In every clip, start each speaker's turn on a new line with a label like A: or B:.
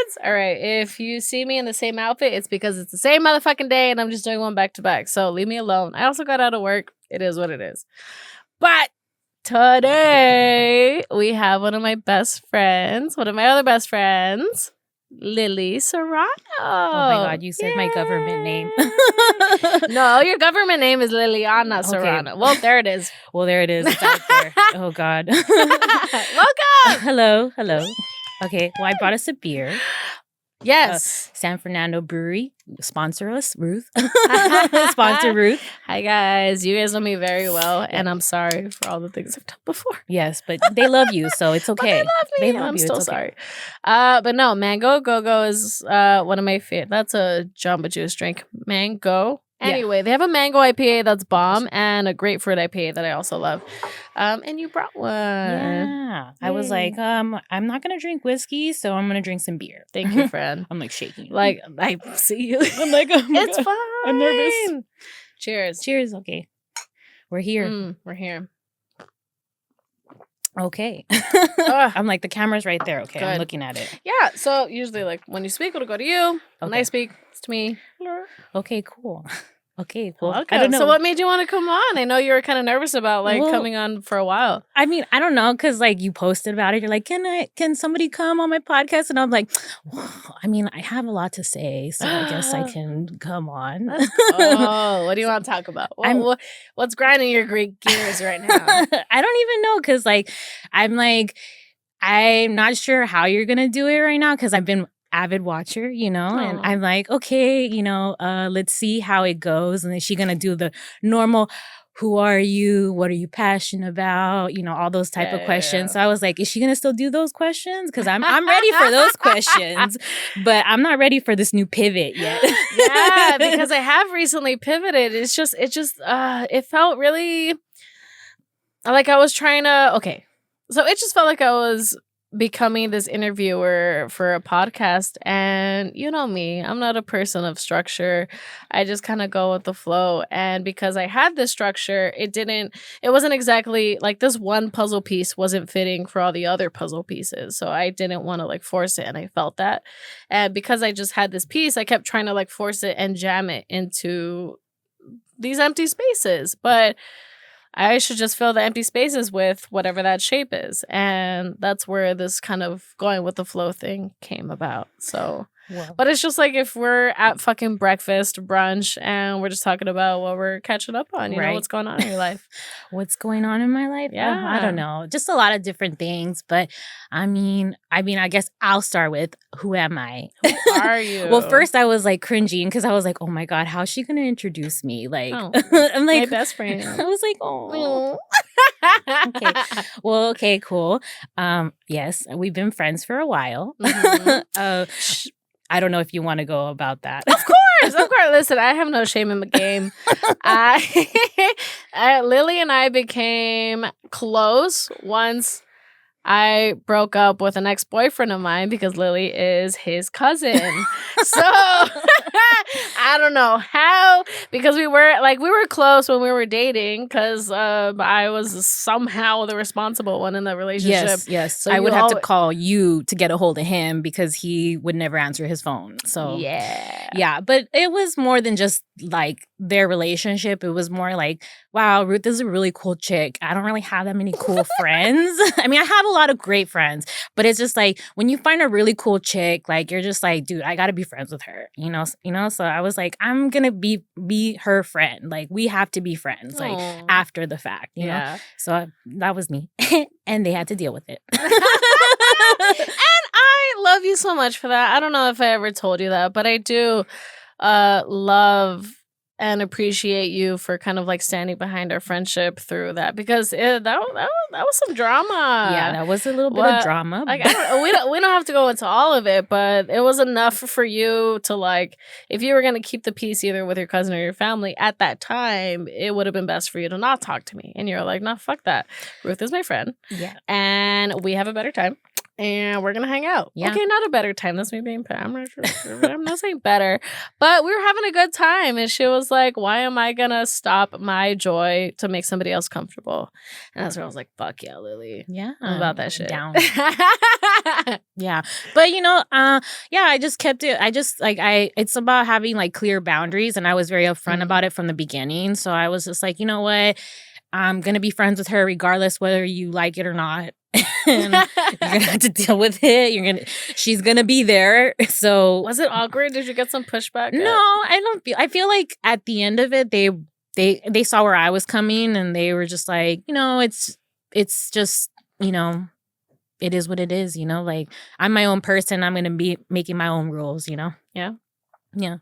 A: outfits, all right, if you see me in the same outfit, it's because it's the same motherfucking day and I'm just doing one back to back. So leave me alone. I also got out of work. It is what it is. But today we have one of my other best friends, Lily Serrano.
B: Oh my God, you said my government name.
A: No, your government name is Liliana Serrano. Well, there it is.
B: Well, there it is. It's out there. Oh God.
A: Welcome.
B: Hello. Okay, well, I brought us a beer.
A: Yes.
B: San Fernando Brewery. Sponsor us, Ruth. Sponsor Ruth.
A: Hi, guys. You guys know me very well, and I'm sorry for all the things I've done before.
B: Yes, but they love you, so it's okay.
A: But they love me, and I'm still sorry. But no, Mango Go-Go is one of my favorite. That's a Jamba Juice drink. Mango. Anyway, they have a mango IPA that's bomb and a grapefruit IPA that I also love. And you brought one.
B: Yeah. I was like, I'm not going to drink whiskey, so I'm going to drink some beer.
A: Thank you, friend.
B: I'm like shaking.
A: Like, I see you.
B: I'm like, oh my
A: it's
B: God.
A: fine.
B: I'm nervous.
A: Cheers.
B: Cheers. Okay. We're here.
A: We're here.
B: Okay. I'm like, the camera's right there. Okay. Good. I'm looking at it.
A: Yeah. So usually, like, when you speak, it'll go to you. Okay. When I speak, it's to me.
B: Okay, cool. Okay, well,
A: okay.
B: I don't know.
A: So what made you want to come on? I know you were kind of nervous about coming on for a while.
B: I mean, I don't know, because like you posted about it. You're like, can somebody come on my podcast? And I'm like, well, I mean, I have a lot to say, so I guess I can come on.
A: Oh, what do you want to talk about? What's grinding your great gears right now?
B: I don't even know, because I'm not sure how you're gonna do it right now, because I've been avid watcher, and I'm like, okay, let's see how it goes. And is she gonna do the normal, who are you, what are you passionate about, all those type of questions. So I was like, is she gonna still do those questions? Because I'm ready for those questions, but I'm not ready for this new pivot yet.
A: Yeah, because I have recently pivoted. It felt really like I was trying to, okay, so it just felt like I was becoming this interviewer for a podcast, and you know me, I'm not a person of structure. I just kind of go with the flow, and because I had this structure, it wasn't exactly like this one puzzle piece wasn't fitting for all the other puzzle pieces, so I didn't want to force it, and I felt that. And because I just had this piece, I kept trying to force it and jam it into these empty spaces, but I should just fill the empty spaces with whatever that shape is. And that's where this kind of going with the flow thing came about. So, but it's just like if we're at fucking breakfast, brunch, and we're just talking about what we're catching up on, you know, what's going on in your life.
B: What's going on in my life?
A: Yeah.
B: I don't know. Just a lot of different things. But I mean, I guess I'll start with, who am I?
A: Who are you?
B: Well, first I was cringing because I was like, oh my God, how's she going to introduce me?
A: I'm
B: like,
A: my best friend.
B: I was like, oh. Okay. Well, okay, cool. Yes, we've been friends for a while. Mm-hmm. I don't know if you want to go about that.
A: Of course. Listen, I have no shame in the game. Lily and I became close once I broke up with an ex-boyfriend of mine because Lily is his cousin. So I don't know how, because we were close when we were dating, because I was somehow the responsible one in the relationship.
B: Yes. So I would have to call you to get a hold of him because he would never answer his phone. So yeah. But it was more than just their relationship. It was more like, wow, Ruth is a really cool chick. I don't really have that many cool friends. I mean, I have a lot of great friends, but it's just when you find a really cool chick, you're just like, dude, I gotta be friends with her, you know. So I was like, I'm gonna be her friend. We have to be friends, after the fact, you know. So that was me, and they had to deal with it.
A: And I love you so much for that. I don't know if I ever told you that, but I do love and appreciate you for kind of standing behind our friendship through that, because that was some drama.
B: Yeah, that was a little bit of drama.
A: We don't have to go into all of it, but it was enough for you to if you were gonna keep the peace either with your cousin or your family at that time, it would have been best for you to not talk to me. And you're like, no, fuck that. Ruth is my friend.
B: Yeah,
A: and we have a better time. and we're gonna hang out.
B: Yeah.
A: Okay, not a better time. That's me being I'm not sure. I'm not saying better, but we were having a good time, and she was like, "Why am I gonna stop my joy to make somebody else comfortable?" And that's where I was like, "Fuck yeah, Lily,
B: Yeah,
A: I'm about that shit."
B: down. Yeah, but yeah, I just kept it. I just it's about having like clear boundaries, and I was very upfront about it from the beginning. So I was just like, you know what, I'm gonna be friends with her regardless whether you like it or not. And you're gonna have to deal with it. She's gonna be there. So
A: was it awkward? Did you get some pushback?
B: No, I don't feel. I feel like at the end of it, they saw where I was coming, and they were just like, it's just it is what it is. Like I'm my own person. I'm gonna be making my own rules.
A: Yeah.
B: Yeah.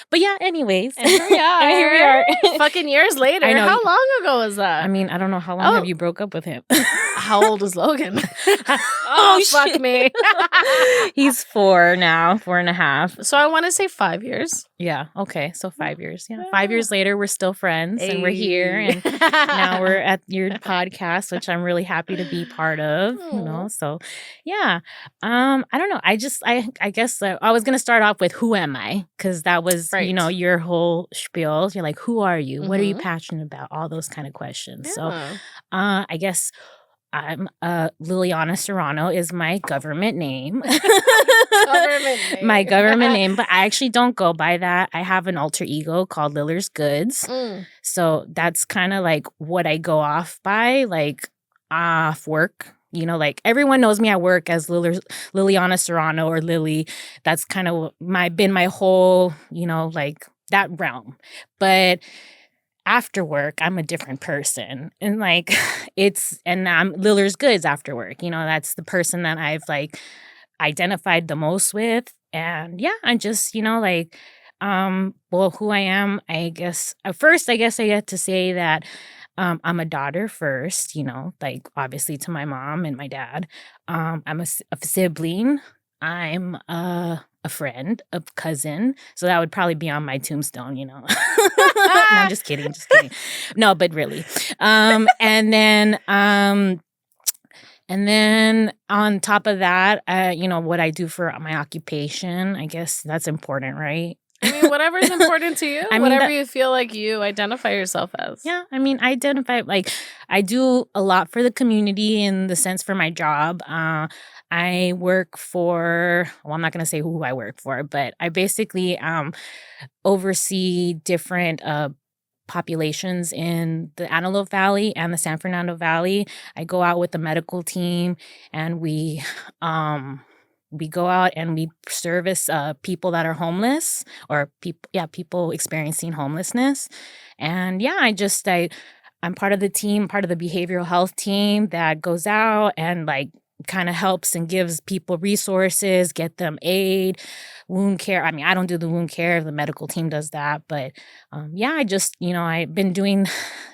B: But yeah, anyways.
A: And here we are.
B: And here we are.
A: Fucking years later.
B: I know.
A: How long ago was that?
B: I mean, I don't know. How long have you broke up with him?
A: How old is Logan? Oh, fuck me.
B: He's 4 now, 4.5.
A: So I want to say 5 years.
B: Yeah. Okay. So 5 years. Yeah. 5 years later, we're still friends and we're here. And now we're at your podcast, which I'm really happy to be part of. So yeah. I don't know. I guess I was going to start off with who am I? Because that was, your whole spiel. You're like, who are you? What are you passionate about? All those kind of questions. Yeah. So I guess I'm Liliana Serrano is my government name. My government name, but I actually don't go by that. I have an alter ego called Liller's Goods. So that's kind of like what I go off by, like off work. Like everyone knows me at work as Liliana Serrano or Lily. That's kind of been my whole, like that realm. But after work, I'm a different person. And like and I'm Liller's Goods after work. That's the person that I've like identified the most with. And yeah, I'm just, who I am, I guess. First, I guess I get to say that I'm a daughter first, like obviously to my mom and my dad. I'm a sibling. I'm a friend, a cousin. So that would probably be on my tombstone, No, I'm just kidding. No, but really. And then on top of that, what I do for my occupation, I guess that's important, right?
A: I mean, whatever's important to you, whatever you feel like you identify yourself as.
B: Yeah, I mean, I I do a lot for the community in the sense for my job. I work for, I'm not going to say who I work for, but I basically oversee different populations in the Antelope Valley and the San Fernando Valley. I go out with the medical team and we go out and we service people that are homeless or people experiencing homelessness. And yeah, I'm part of the team, part of the behavioral health team that goes out and like kind of helps and gives people resources, get them aid, wound care. I mean, I don't do the wound care. The medical team does that. But yeah, I've been doing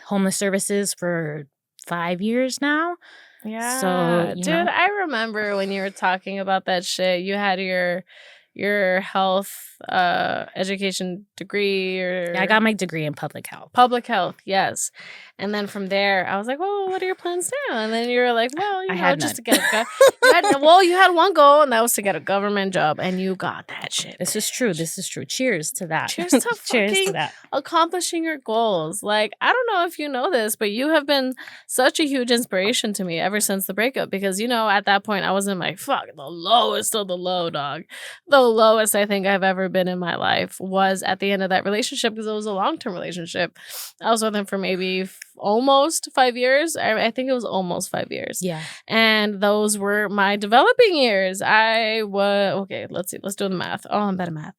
B: homeless services for 5 years now.
A: Yeah.
B: So,
A: dude, I remember when you were talking about that shit. You had your health education degree or
B: I got my degree in public health.
A: Public health, yes. And then from there, I was like, well, what are your plans now? And then you were like, well, just to get you had one goal, and that was to get a government job, and you got that shit.
B: This is true. Cheers to that.
A: Cheers to fucking accomplishing your goals. Like, I don't know if you know this, but you have been such a huge inspiration to me ever since the breakup, because, at that point, I was in my the lowest of the low, dog. The lowest I think I've ever been in my life was at the end of that relationship, because it was a long-term relationship. I was with him for maybe almost 5 years. I think it was almost 5 years.
B: Yeah.
A: And those were my developing years. Let's see. Let's do the math. Oh, I'm bad at math.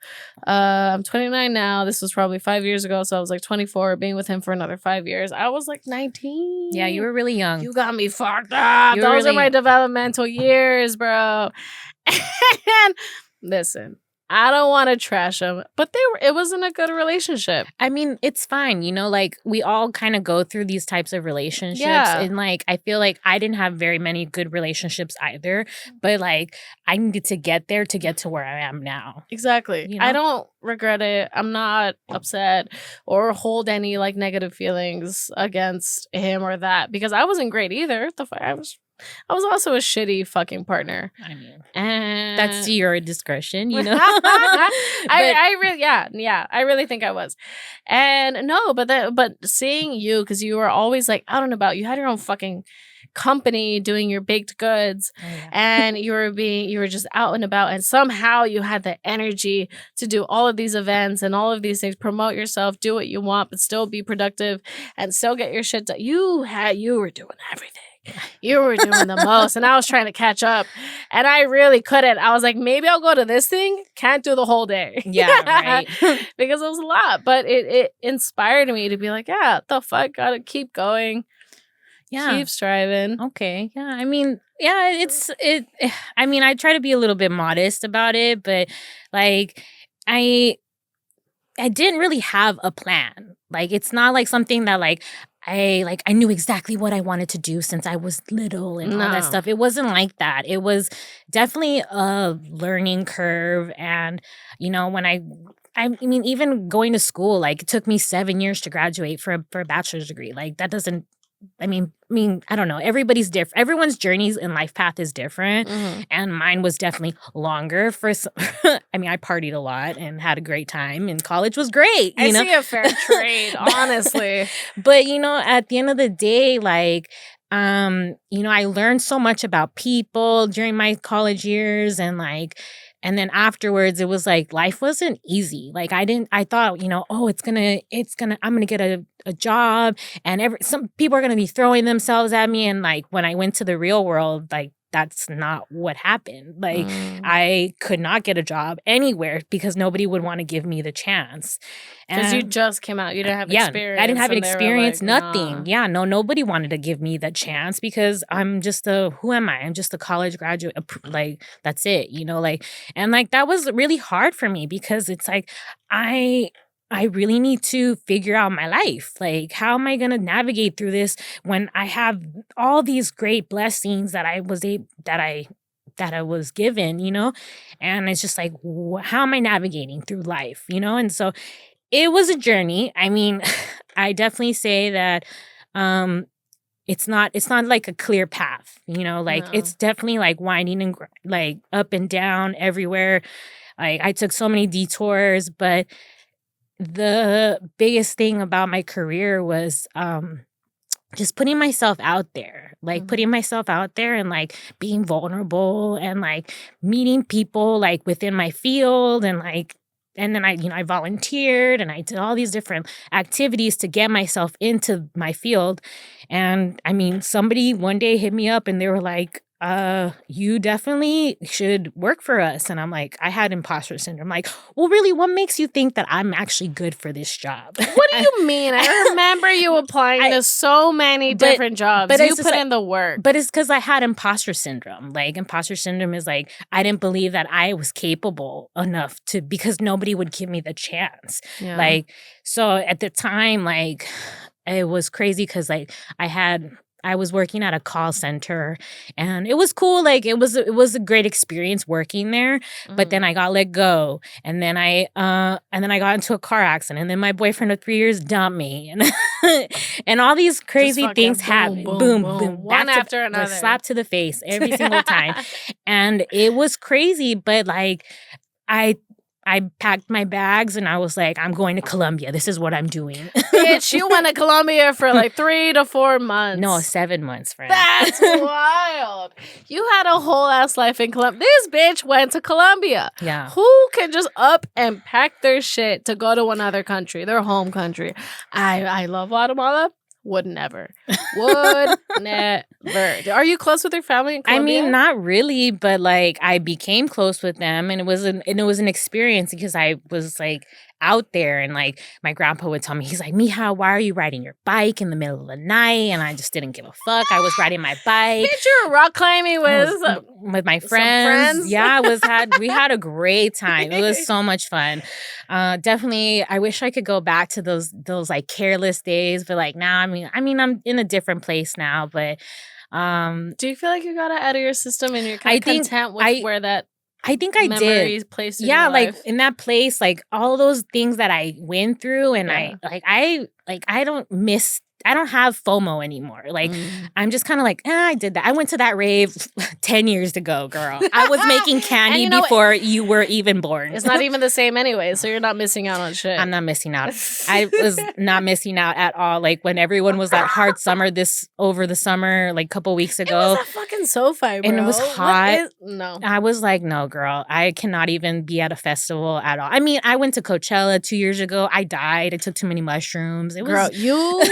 A: I'm 29 now. This was probably 5 years ago. So I was like 24, being with him for another 5 years. I was like 19.
B: Yeah, you were really young.
A: You got me fucked up. Those are my developmental years, bro. And listen, I don't want to trash them, but it wasn't a good relationship.
B: I mean, it's fine. Like we all kind of go through these types of relationships.
A: Yeah.
B: And like, I feel like I didn't have very many good relationships either, but like I needed to get there to get to where I am now.
A: Exactly. I don't regret it. I'm not upset or hold any like negative feelings against him or that, because I wasn't great either. I was I was also a shitty fucking partner.
B: I mean,
A: and
B: that's to your discretion, you know.
A: I really, I really think I was. And no, but seeing you, because you were always like out and about. You had your own fucking company doing your baked goods, and you were just out and about, and somehow you had the energy to do all of these events and all of these things, promote yourself, do what you want, but still be productive and still get your shit done. You were doing everything. You were doing the most, and I was trying to catch up, and I really couldn't. I was like, maybe I'll go to this thing. Can't do the whole day.
B: Yeah, right.
A: Because it was a lot, but it inspired me to be like, yeah, the fuck, gotta keep going. Yeah. Keep striving.
B: Okay. Yeah. I mean, yeah, I mean, I try to be a little bit modest about it, but like I didn't really have a plan. Like, it's not like something that I knew exactly what I wanted to do since I was little and all that stuff. It wasn't like that. It was definitely a learning curve. And, you know, when I mean, even going to school, like, it took me 7 years to graduate for a bachelor's degree. Like, that doesn't, I mean, I don't know. Everybody's different. Everyone's journeys in life path is different. Mm-hmm. And mine was definitely longer. I mean, I partied a lot and had a great time, and college was great. I
A: see a fair trade, honestly.
B: But, you know, at the end of the day, like, you know, I learned so much about people during my college years, and then afterwards, it was like life wasn't easy. Like, I thought, you know, oh, I'm gonna get a job, and some people are gonna be throwing themselves at me. And like, when I went to the real world, like, that's not what happened. Like, I could not get a job anywhere because nobody would want to give me the chance.
A: Because you just came out. You didn't have experience.
B: I didn't have experience,
A: like,
B: nothing.
A: Nah.
B: Yeah, no, nobody wanted to give me the chance because I'm just who am I? I'm just a college graduate. Like, that's it, you know, like, and like, that was really hard for me because it's like, I really need to figure out my life. Like, how am I going to navigate through this when I have all these great blessings that I was given, you know? And it's just like, how am I navigating through life, you know? And so it was a journey. I mean, I definitely say that it's not like a clear path, you know? Like, it's definitely like winding and like up and down everywhere. Like, I took so many detours, but the biggest thing about my career was just putting myself out there, like putting myself out there and like being vulnerable and like meeting people like within my field, and then I volunteered and I did all these different activities to get myself into my field. And I mean, somebody one day hit me up and they were like, you definitely should work for us. And I'm like, I had imposter syndrome. Like, well, really, what makes you think that I'm actually good for this job?
A: What do you mean? I remember you applying to so many different jobs. But you put in the work.
B: But it's because I had imposter syndrome. Like, imposter syndrome is like, I didn't believe that I was capable enough because nobody would give me the chance. Yeah. Like, so at the time, like, it was crazy because like I was working at a call center, and it was cool. Like, it was a great experience working there. But then I got let go, and then I got into a car accident, and then my boyfriend of 3 years dumped me, and all these crazy things happened. Boom,
A: one after another,
B: slap to the face every single time, and it was crazy. But like, I packed my bags and I was like, I'm going to Colombia. This is what I'm doing.
A: Bitch, you went to Colombia for like 3 to 4 months.
B: No, 7 months, friend.
A: That's wild. You had a whole ass life in Colombia. This bitch went to Colombia.
B: Yeah.
A: Who can just up and pack their shit to go to another country, their home country? I love Guatemala. Would never. Would never. Are you close with your family in Colombia?
B: I mean, not really, but like, I became close with them, and it was an experience because I was like out there, and like my grandpa would tell me, he's like, Mija, why are you riding your bike in the middle of the night? And I just didn't give a fuck. I was riding my bike.
A: Bitch, you were rock climbing
B: with my friends. Yeah, we had a great time. It was so much fun. Definitely, I wish I could go back to those like careless days, but like now, I mean, I'm in a different place now. But
A: do you feel like you got it out of your system and you're kind of content with where that?
B: I think I did.
A: Placed
B: yeah,
A: in
B: like
A: life?
B: In that place, like all those things that I went through, and I don't miss have FOMO anymore. Like, I'm just kind of like, I did that. I went to that rave 10 years ago, girl. I was making candy before you were even born.
A: It's not even the same anyway, so you're not missing out on shit.
B: I'm not missing out. I was not missing out at all. Like, when everyone was that hard summer over the summer, like a couple weeks ago.
A: It was a fucking SoFi, bro.
B: And it was hot.
A: No.
B: I was like, no, girl. I cannot even be at a festival at all. I mean, I went to Coachella 2 years ago. I died. I took too many mushrooms.
A: Girl, you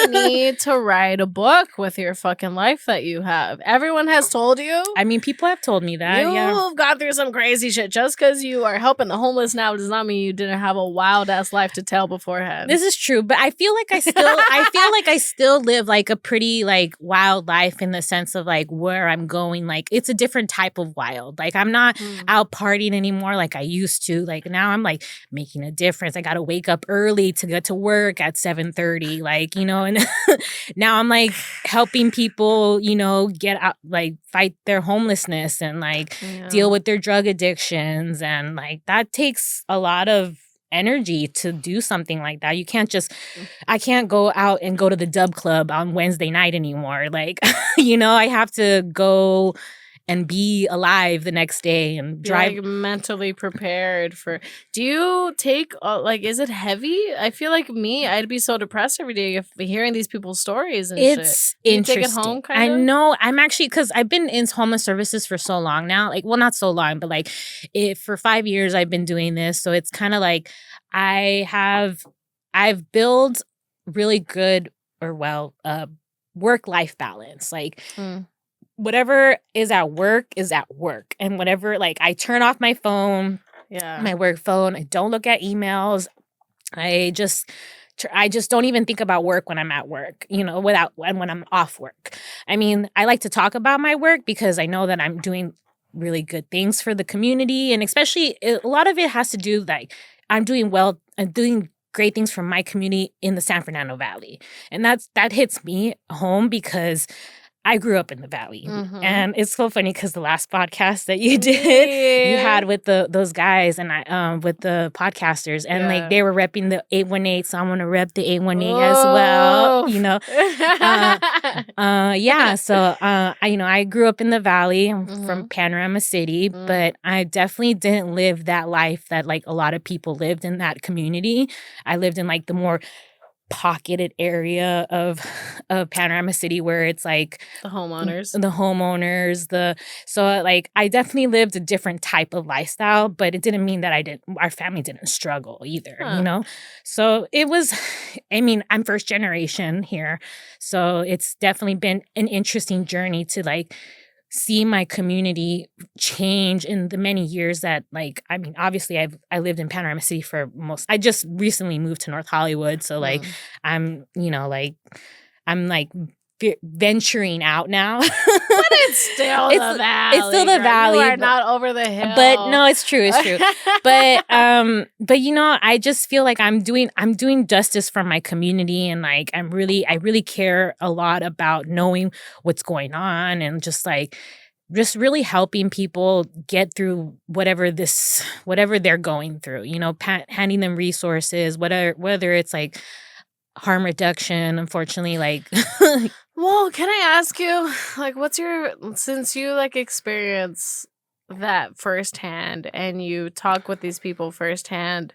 A: need to write a book with your fucking life that you have. Everyone has told you.
B: I mean, people have told me that.
A: You've gone through some crazy shit. Just because you are helping the homeless now does not mean you didn't have a wild ass life to tell beforehand.
B: This is true, but I feel like I still live like a pretty like wild life in the sense of like where I'm going. Like, it's a different type of wild. Like, I'm not out partying anymore like I used to. Like, now I'm like making a difference. I got to wake up early to get to work at 7:30. Like, you know, and now I'm like helping people, you know, get out, like fight their homelessness and like deal with their drug addictions. And like that takes a lot of energy to do something like that. You can't just, I can't go out and go to the dub club on Wednesday night anymore. Like, you know, I have to go and be alive the next day and drive.
A: Like mentally prepared for. Do you take like? Is it heavy? I feel like me, I'd be so depressed every day if hearing these people's stories and shit.
B: It's interesting.
A: You take it home, kind of.
B: I know. I'm actually, because I've been in homeless services for so long now. Like, well, not so long, but like for 5 years I've been doing this. So it's kind of like I've built really good work-life balance. Like. Whatever is at work, and whatever, like, I turn off my phone, my work phone. I don't look at emails. I just don't even think about work when I'm at work, you know, when I'm off work. I mean, I like to talk about my work because I know that I'm doing really good things for the community, and especially a lot of it has to do like I'm doing great things for my community in the San Fernando Valley, and that hits me home because I grew up in the Valley. And it's so funny because the last podcast that you did, you had with those guys and with the podcasters, and like they were repping the 818, so I'm gonna rep the 818 as well. You know, So I grew up in the Valley. I'm from Panorama City, but I definitely didn't live that life that like a lot of people lived in that community. I lived in like the more pocketed area of Panorama City where it's like
A: the homeowners,
B: so like I definitely lived a different type of lifestyle, but it didn't mean that our family didn't struggle either, you know? So it was, I mean, I'm first generation here, so it's definitely been an interesting journey to like see my community change in the many years that, like, I mean, obviously I lived in Panorama City I just recently moved to North Hollywood. So like, I'm venturing out now.
A: But it's still the Valley.
B: It's still the Valley.
A: You are not over the hill.
B: But no, it's true. But you know, I just feel like I'm doing justice for my community, and like I really care a lot about knowing what's going on, and just really helping people get through whatever they're going through, you know, handing them resources, whether it's like harm reduction, unfortunately, like.
A: Well, can I ask you, like, since you like experience that firsthand and you talk with these people firsthand,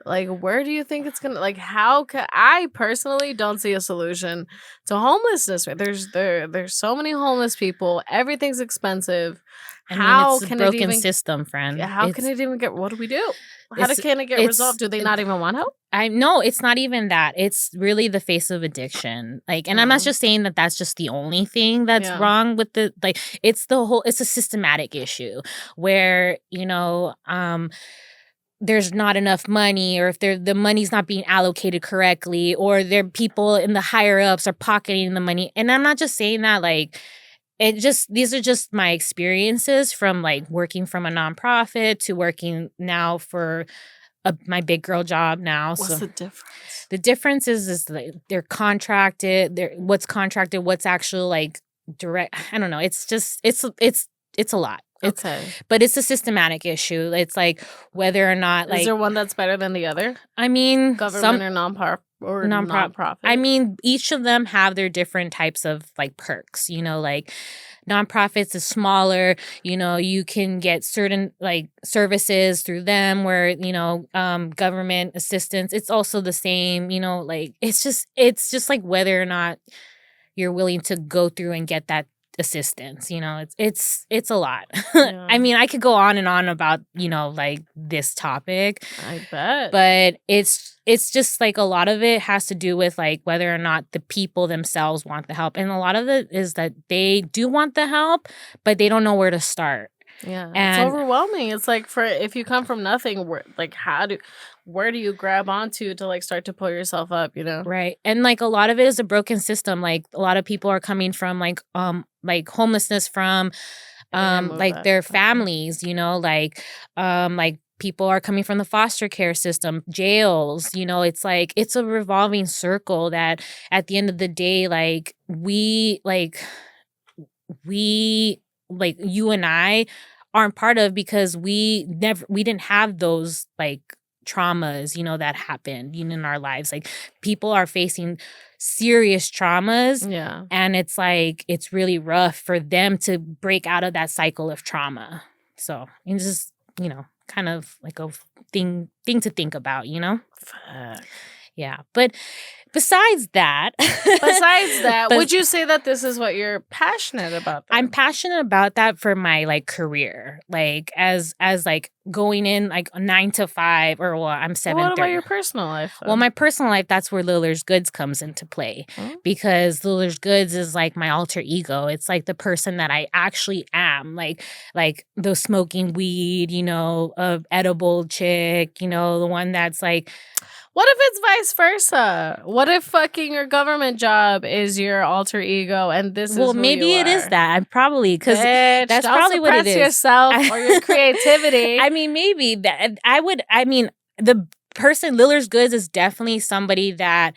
A: like, where do you think it's gonna, like, I personally don't see a solution to homelessness. There's so many homeless people. Everything's expensive.
B: It's a broken system, friend.
A: How can it even what do we do? Can it get resolved? Do they not even want help?
B: No, it's not even that. It's really the face of addiction. Like, and I'm not just saying that that's just the only thing that's wrong with it's a systematic issue where, you know, there's not enough money, or if the money's not being allocated correctly, or people in the higher ups are pocketing the money. And I'm not just saying that, like, these are just my experiences from like working from a nonprofit to working now for my big girl job now.
A: What's the difference?
B: The difference is like they're contracted. What's contracted, what's actual like direct. I don't know. It's just it's a lot. But it's a systematic issue. It's like whether or not, like,
A: is there one that's better than the other?
B: I mean,
A: government or or nonprofit?
B: I mean, each of them have their different types of like perks, you know, like nonprofits is smaller, you know, you can get certain like services through them where, you know, government assistance, it's also the same, you know, like it's just like whether or not you're willing to go through and get that assistance, you know. It's a lot.
A: Yeah.
B: I mean, I could go on and on about, you know, like this topic.
A: I bet.
B: But it's just like a lot of it has to do with like whether or not the people themselves want the help. And a lot of it is that they do want the help, but they don't know where to start.
A: Yeah,
B: And
A: it's overwhelming. It's like if you come from nothing, where do you grab onto to like start to pull yourself up, you know?
B: right. And like a lot of it is a broken system. Like a lot of people are coming from like homelessness from like their families, you know, like people are coming from the foster care system, jails, you know, it's like it's a revolving circle that at the end of the day, like we you and I aren't part of because we didn't have those like traumas, you know, that happened in our lives. Like people are facing serious traumas.
A: Yeah.
B: And it's like it's really rough for them to break out of that cycle of trauma. So it's just, you know, kind of like a thing to think about, you know?
A: Fuck.
B: Yeah. But besides that,
A: would you say that this is what you're passionate about? Then?
B: I'm passionate about that for my like career, like as like going in like 9 to 5 or I'm 7:30.
A: What about your personal life? Though?
B: Well, my personal life, that's where Lillard's Goods comes into play because Lillard's Goods is like my alter ego. It's like the person that I actually am, like the smoking weed, you know, edible chick, you know, the one that's like.
A: What if it's vice versa? What if fucking your government job is your alter ego and this is who
B: maybe it is that. I'm probably because
A: that's
B: probably what it is.
A: Yourself or your creativity.
B: I mean, maybe that the person Lillard's Goods is definitely somebody that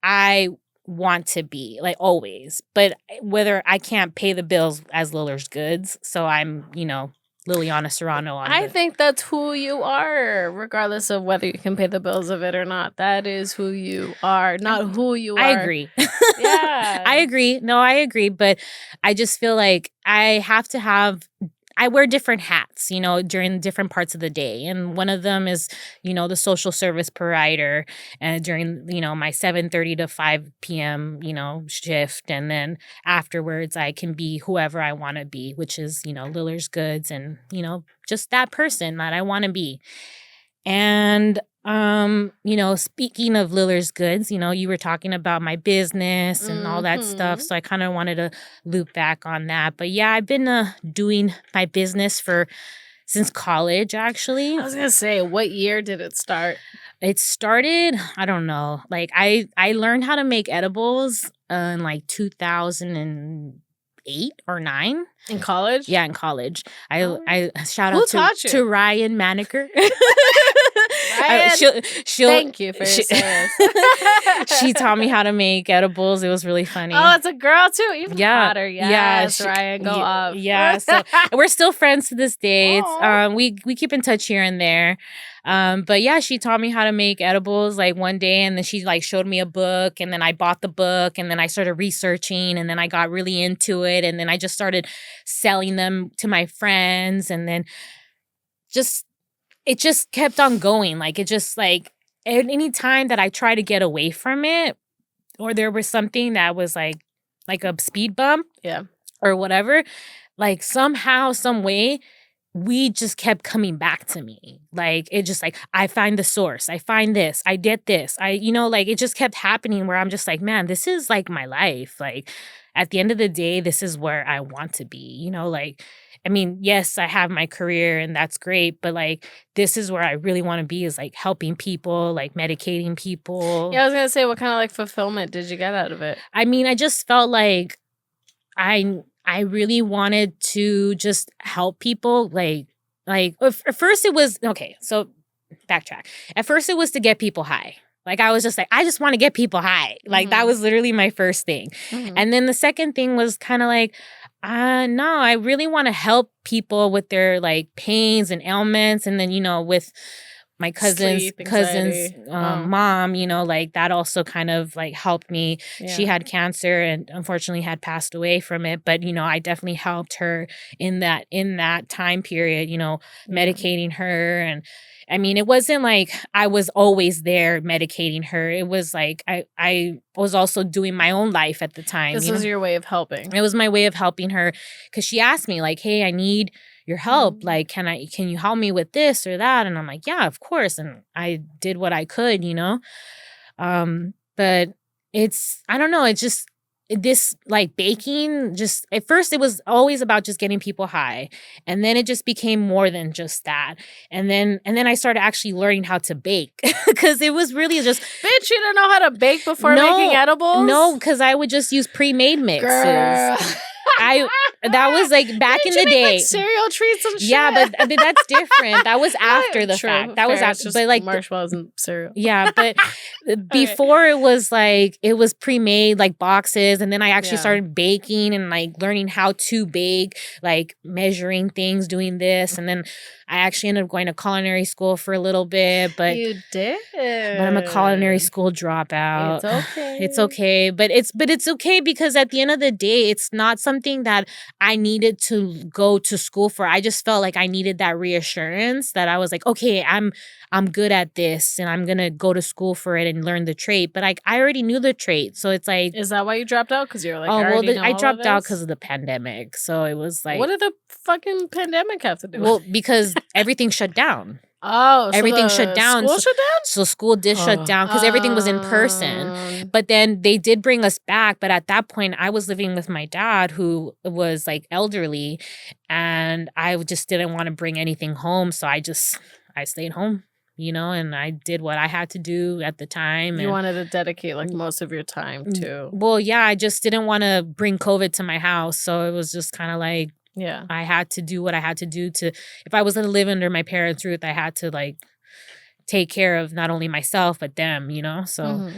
B: I want to be, like always. But whether I can't pay the bills as Lillard's Goods, so I'm, you know, Liliana Serrano on
A: I think that's who you are, regardless of whether you can pay the bills of it or not. That is who you are, not who you are.
B: I agree.
A: Yeah.
B: I agree. No, I agree. But I just feel like I wear different hats, you know, during different parts of the day. And one of them is, you know, the social service provider during, you know, my 7:30 to 5 p.m., you know, shift. And then afterwards, I can be whoever I want to be, which is, you know, Lillard's Goods and, you know, just that person that I want to be. And, you know, speaking of Lillard's Goods, you know, you were talking about my business and all that stuff. So I kind of wanted to loop back on that. But yeah, I've been doing my business since college, actually.
A: I was going to say, what year did it start?
B: It started, I don't know, like I learned how to make edibles in like 2008 or 9.
A: In college?
B: Yeah, in college. I shout out to Ryan Maniker.
A: Ryan, thank you for your service.
B: She taught me how to make edibles. It was really funny.
A: Oh, it's a girl too. Even hotter. Yes, Ryan, go up.
B: Yeah, so we're still friends to this day. We keep in touch here and there. But yeah, she taught me how to make edibles like one day, and then she like showed me a book, and then I bought the book, and then I started researching, and then I got really into it, and then I just started selling them to my friends, and then it just kept on going. Like it just like at any time that I try to get away from it, or there was something that was like a speed bump, or whatever, like somehow, some way, we just kept coming back to me. Like, it just like, I find the source. I find this. I did this. You know, like it just kept happening where I'm just like, man, this is like my life. Like at the end of the day, this is where I want to be, you know, like, I mean, yes, I have my career and that's great, but like, this is where I really want to be is like helping people, like medicating people.
A: Yeah, I was going to say, what kind of like fulfillment did you get out of it?
B: I mean, I just felt like I really wanted to just help people. Like at first it was, okay, so backtrack. At first it was to get people high. Like I was just like, I just want to get people high. Like that was literally my first thing. And then the second thing was kind of like, no, I really want to help people with their like pains and ailments. And then, you know, with my cousin's mom, you know, like that also kind of like helped me. Yeah. She had cancer and unfortunately had passed away from it. But, you know, I definitely helped her in that time period, you know, medicating her. And I mean, it wasn't like I was always there medicating her. It was like I was also doing my own life at the time.
A: This was your way of helping.
B: It was my way of helping her because she asked me like, hey, I need your help. Like, can you help me with this or that? And I'm like, yeah, of course. And I did what I could, you know? But I don't know. It's just this like baking, just at first it was always about just getting people high. And then it just became more than just that. And then I started actually learning how to bake because it was really just.
A: Bitch, you didn't know how to bake before making edibles?
B: No, because I would just use pre-made mixes.
A: Girl.
B: That was like back in the day.
A: Like cereal treats and shit.
B: Yeah, but that's different. That was after the fact. That was after,
A: but like marshmallows and cereal.
B: Yeah, but before it was like it was pre-made like boxes, and then I actually started baking and like learning how to bake, like measuring things, doing this, and then I actually ended up going to culinary school for a little bit. But
A: you did.
B: But I'm a culinary school dropout.
A: It's okay.
B: It's okay, but it's okay because at the end of the day, it's not something that I needed to go to school for. I just felt like I needed that reassurance that I was like, okay, I'm good at this and I'm going to go to school for it and learn the trait. But I already knew the trait. So it's like.
A: Is that why you dropped out? Because you're like,
B: I dropped out because of the pandemic. So it was like.
A: What did the fucking pandemic have to do with it?
B: Well, because everything shut down.
A: Oh, so
B: everything shut down.
A: School shut down?
B: So school did shut down because everything was in person. But then they did bring us back. But at that point, I was living with my dad, who was like elderly, and I just didn't want to bring anything home. So I stayed home, you know, and I did what I had to do at the time.
A: You wanted to dedicate like most of your time to.
B: Well, yeah, I just didn't want to bring COVID to my house. So it was just kind of like.
A: Yeah.
B: I had to do what I had to do if I was going to live under my parents' roof, I had to like take care of not only myself, but them, you know? So,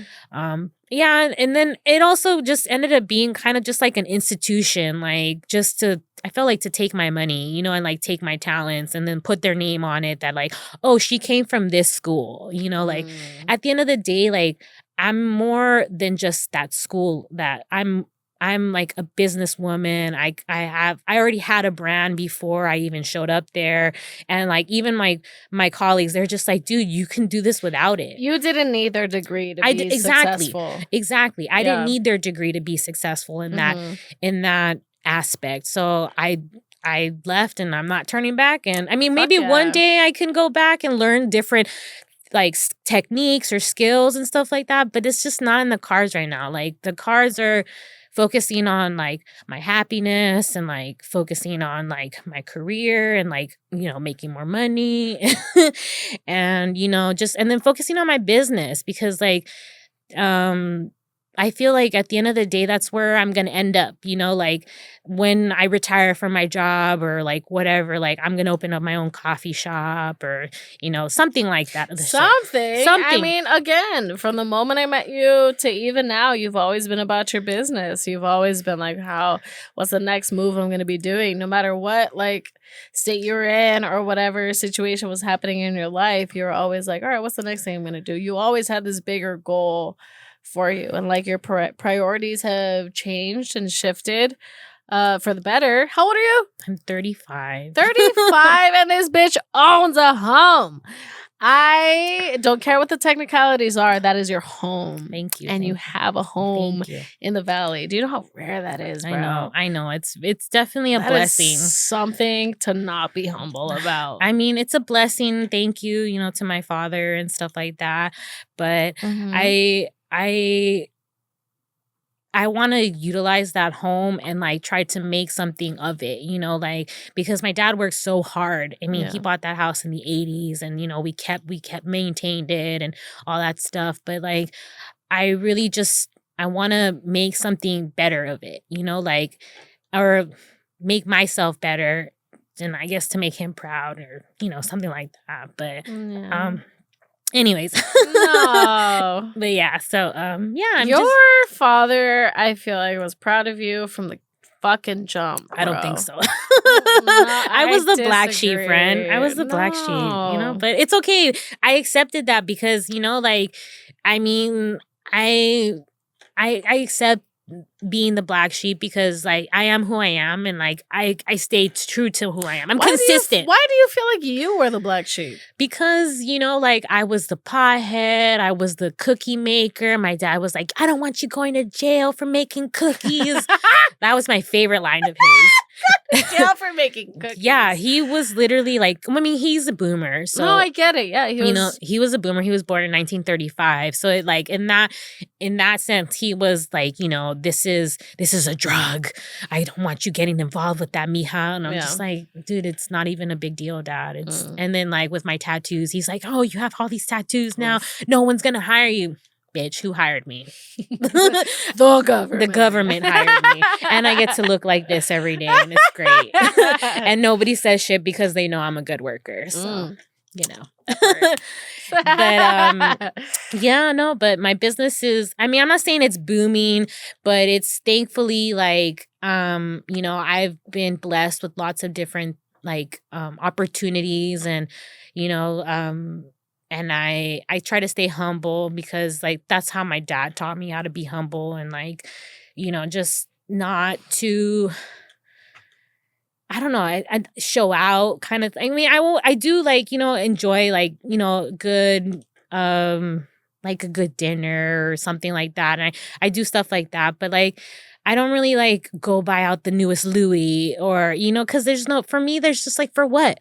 B: yeah. And then it also just ended up being kind of just like an institution, like I felt like to take my money, you know, and like take my talents and then put their name on it that like, oh, she came from this school, you know, like at the end of the day, like I'm more than just that school that I'm like a businesswoman. I already had a brand before I even showed up there. And like even my colleagues, they're just like, dude, you can do this without it.
A: You didn't need their degree to be successful.
B: Exactly. I didn't need their degree to be successful in that aspect. So I left and I'm not turning back. And I mean, maybe one day I can go back and learn different like techniques or skills and stuff like that. But it's just not in the cards right now. Like the cards are focusing on like my happiness and like focusing on like my career and like, you know, making more money and, you know, just, and then focusing on my business because like, I feel like at the end of the day, that's where I'm going to end up, you know, like when I retire from my job or like whatever, like I'm going to open up my own coffee shop or, you know, something like that.
A: Something. I mean, again, from the moment I met you to even now, you've always been about your business. You've always been like, what's the next move I'm going to be doing? No matter what, like state you're in or whatever situation was happening in your life, you're always like, all right, what's the next thing I'm going to do? You always had this bigger goal for you, and like your priorities have changed and shifted for the better. How old are you?
B: I'm 35.
A: 35 and this bitch owns a home. I don't care what the technicalities are. That is your home.
B: Thank you.
A: And you have a home in the valley. Do you know how rare that is, bro?
B: I know. It's definitely a blessing.
A: Is something to not be humble about.
B: I mean, it's a blessing. Thank you, you know, to my father and stuff like that. But I want to utilize that home and like try to make something of it, you know, like because my dad worked so hard. I mean, he bought that house in the 80s and, you know, we kept maintained it and all that stuff. But like, I really I want to make something better of it, you know, like, or make myself better and I guess to make him proud or, you know, something like that. But, anyways.
A: No.
B: But yeah, so your
A: father, I feel like was proud of you from the fucking jump, bro.
B: I don't think so.
A: No,
B: I was the black sheep,
A: disagree.
B: friend. I was the black sheep,
A: No.
B: but it's okay. I accepted that because, I mean, I accept being the black sheep because I am who I am and I stay true to who I am. I'm consistent.
A: Why do you feel like you were the black sheep?
B: Because, I was the pothead, I was the cookie maker. My dad was like, I don't want you going to jail for making cookies. That was my favorite line of his.
A: Jail for making cookies.
B: Yeah, he was literally he's a boomer. So
A: no, I get it. Yeah,
B: he was a boomer. He was born in 1935. So in that sense, he was like, this is a drug. I don't want you getting involved with that, mija. And I'm just like, dude, it's not even a big deal, dad. And then with my tattoos, he's like, oh, you have all these tattoos now. No one's gonna hire you. Bitch, who hired me?
A: The government.
B: The government hired me. And I get to look like this every day, and it's great. And nobody says shit because they know I'm a good worker. So, But but my business is, I'm not saying it's booming, but it's thankfully I've been blessed with lots of different opportunities and, and I try to stay humble because that's how my dad taught me how to be humble and just not to, I don't know, I show out kind of. I mean, I do enjoy good a good dinner or something like that, and I do stuff like that, but I don't really go buy out the newest Louis or because there's for me there's just for what.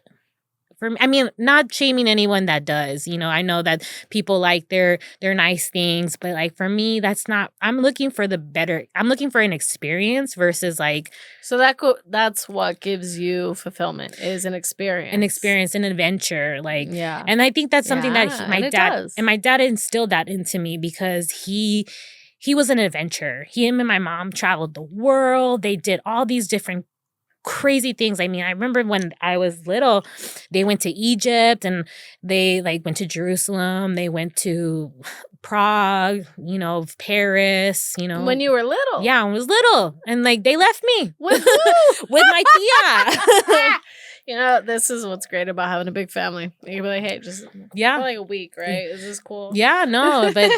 B: Not shaming anyone that does. I know that people like their nice things, but for me, that's not. I'm looking for I'm looking for an experience versus
A: So that's what gives you fulfillment is an experience,
B: an adventure. And I think that's something that my dad instilled that into me because he was an adventurer. Him and my mom traveled the world. They did all these different crazy things. I remember when I was little, they went to Egypt and they went to Jerusalem. They went to Prague, Paris,
A: When you were little?
B: Yeah, I was little. And they left me.
A: With who?
B: With my tia.
A: This is what's great about having a big family. You can be like, hey, just for a week, right? Is this cool?
B: Yeah, no, but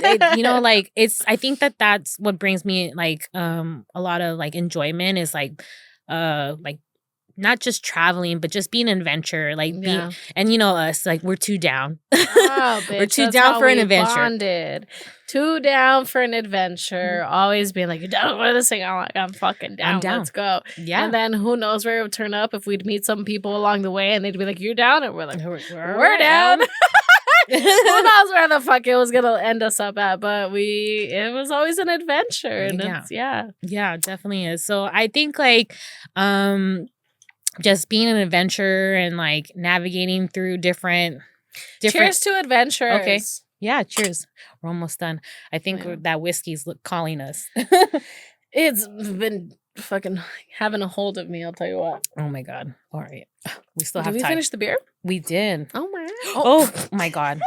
B: it's. I think that's what brings me a lot of enjoyment is not just traveling, but just being an adventurer. And us, we're too down.
A: Oh, bitch,
B: we're too down for an adventure.
A: Bonded. Too down for an adventure. Always being like, you're down for this thing. I'm like, I'm fucking down.
B: I'm down.
A: Let's go.
B: Yeah.
A: And then who knows where it would turn up if we'd meet some people along the way and they'd be like, you're down. And we're like, we're down. Who knows where the fuck it was gonna end us up at, but it was always an adventure. And
B: yeah, it definitely is. So I think just being an adventurer and navigating through different
A: cheers to adventures.
B: Okay. Yeah, cheers. We're almost done. I think that whiskey's calling us.
A: It's been fucking having a hold of me, I'll tell you what.
B: Oh my God. All right. We still have
A: time. Did we finish the beer?
B: We did.
A: Oh my.
B: Oh my God.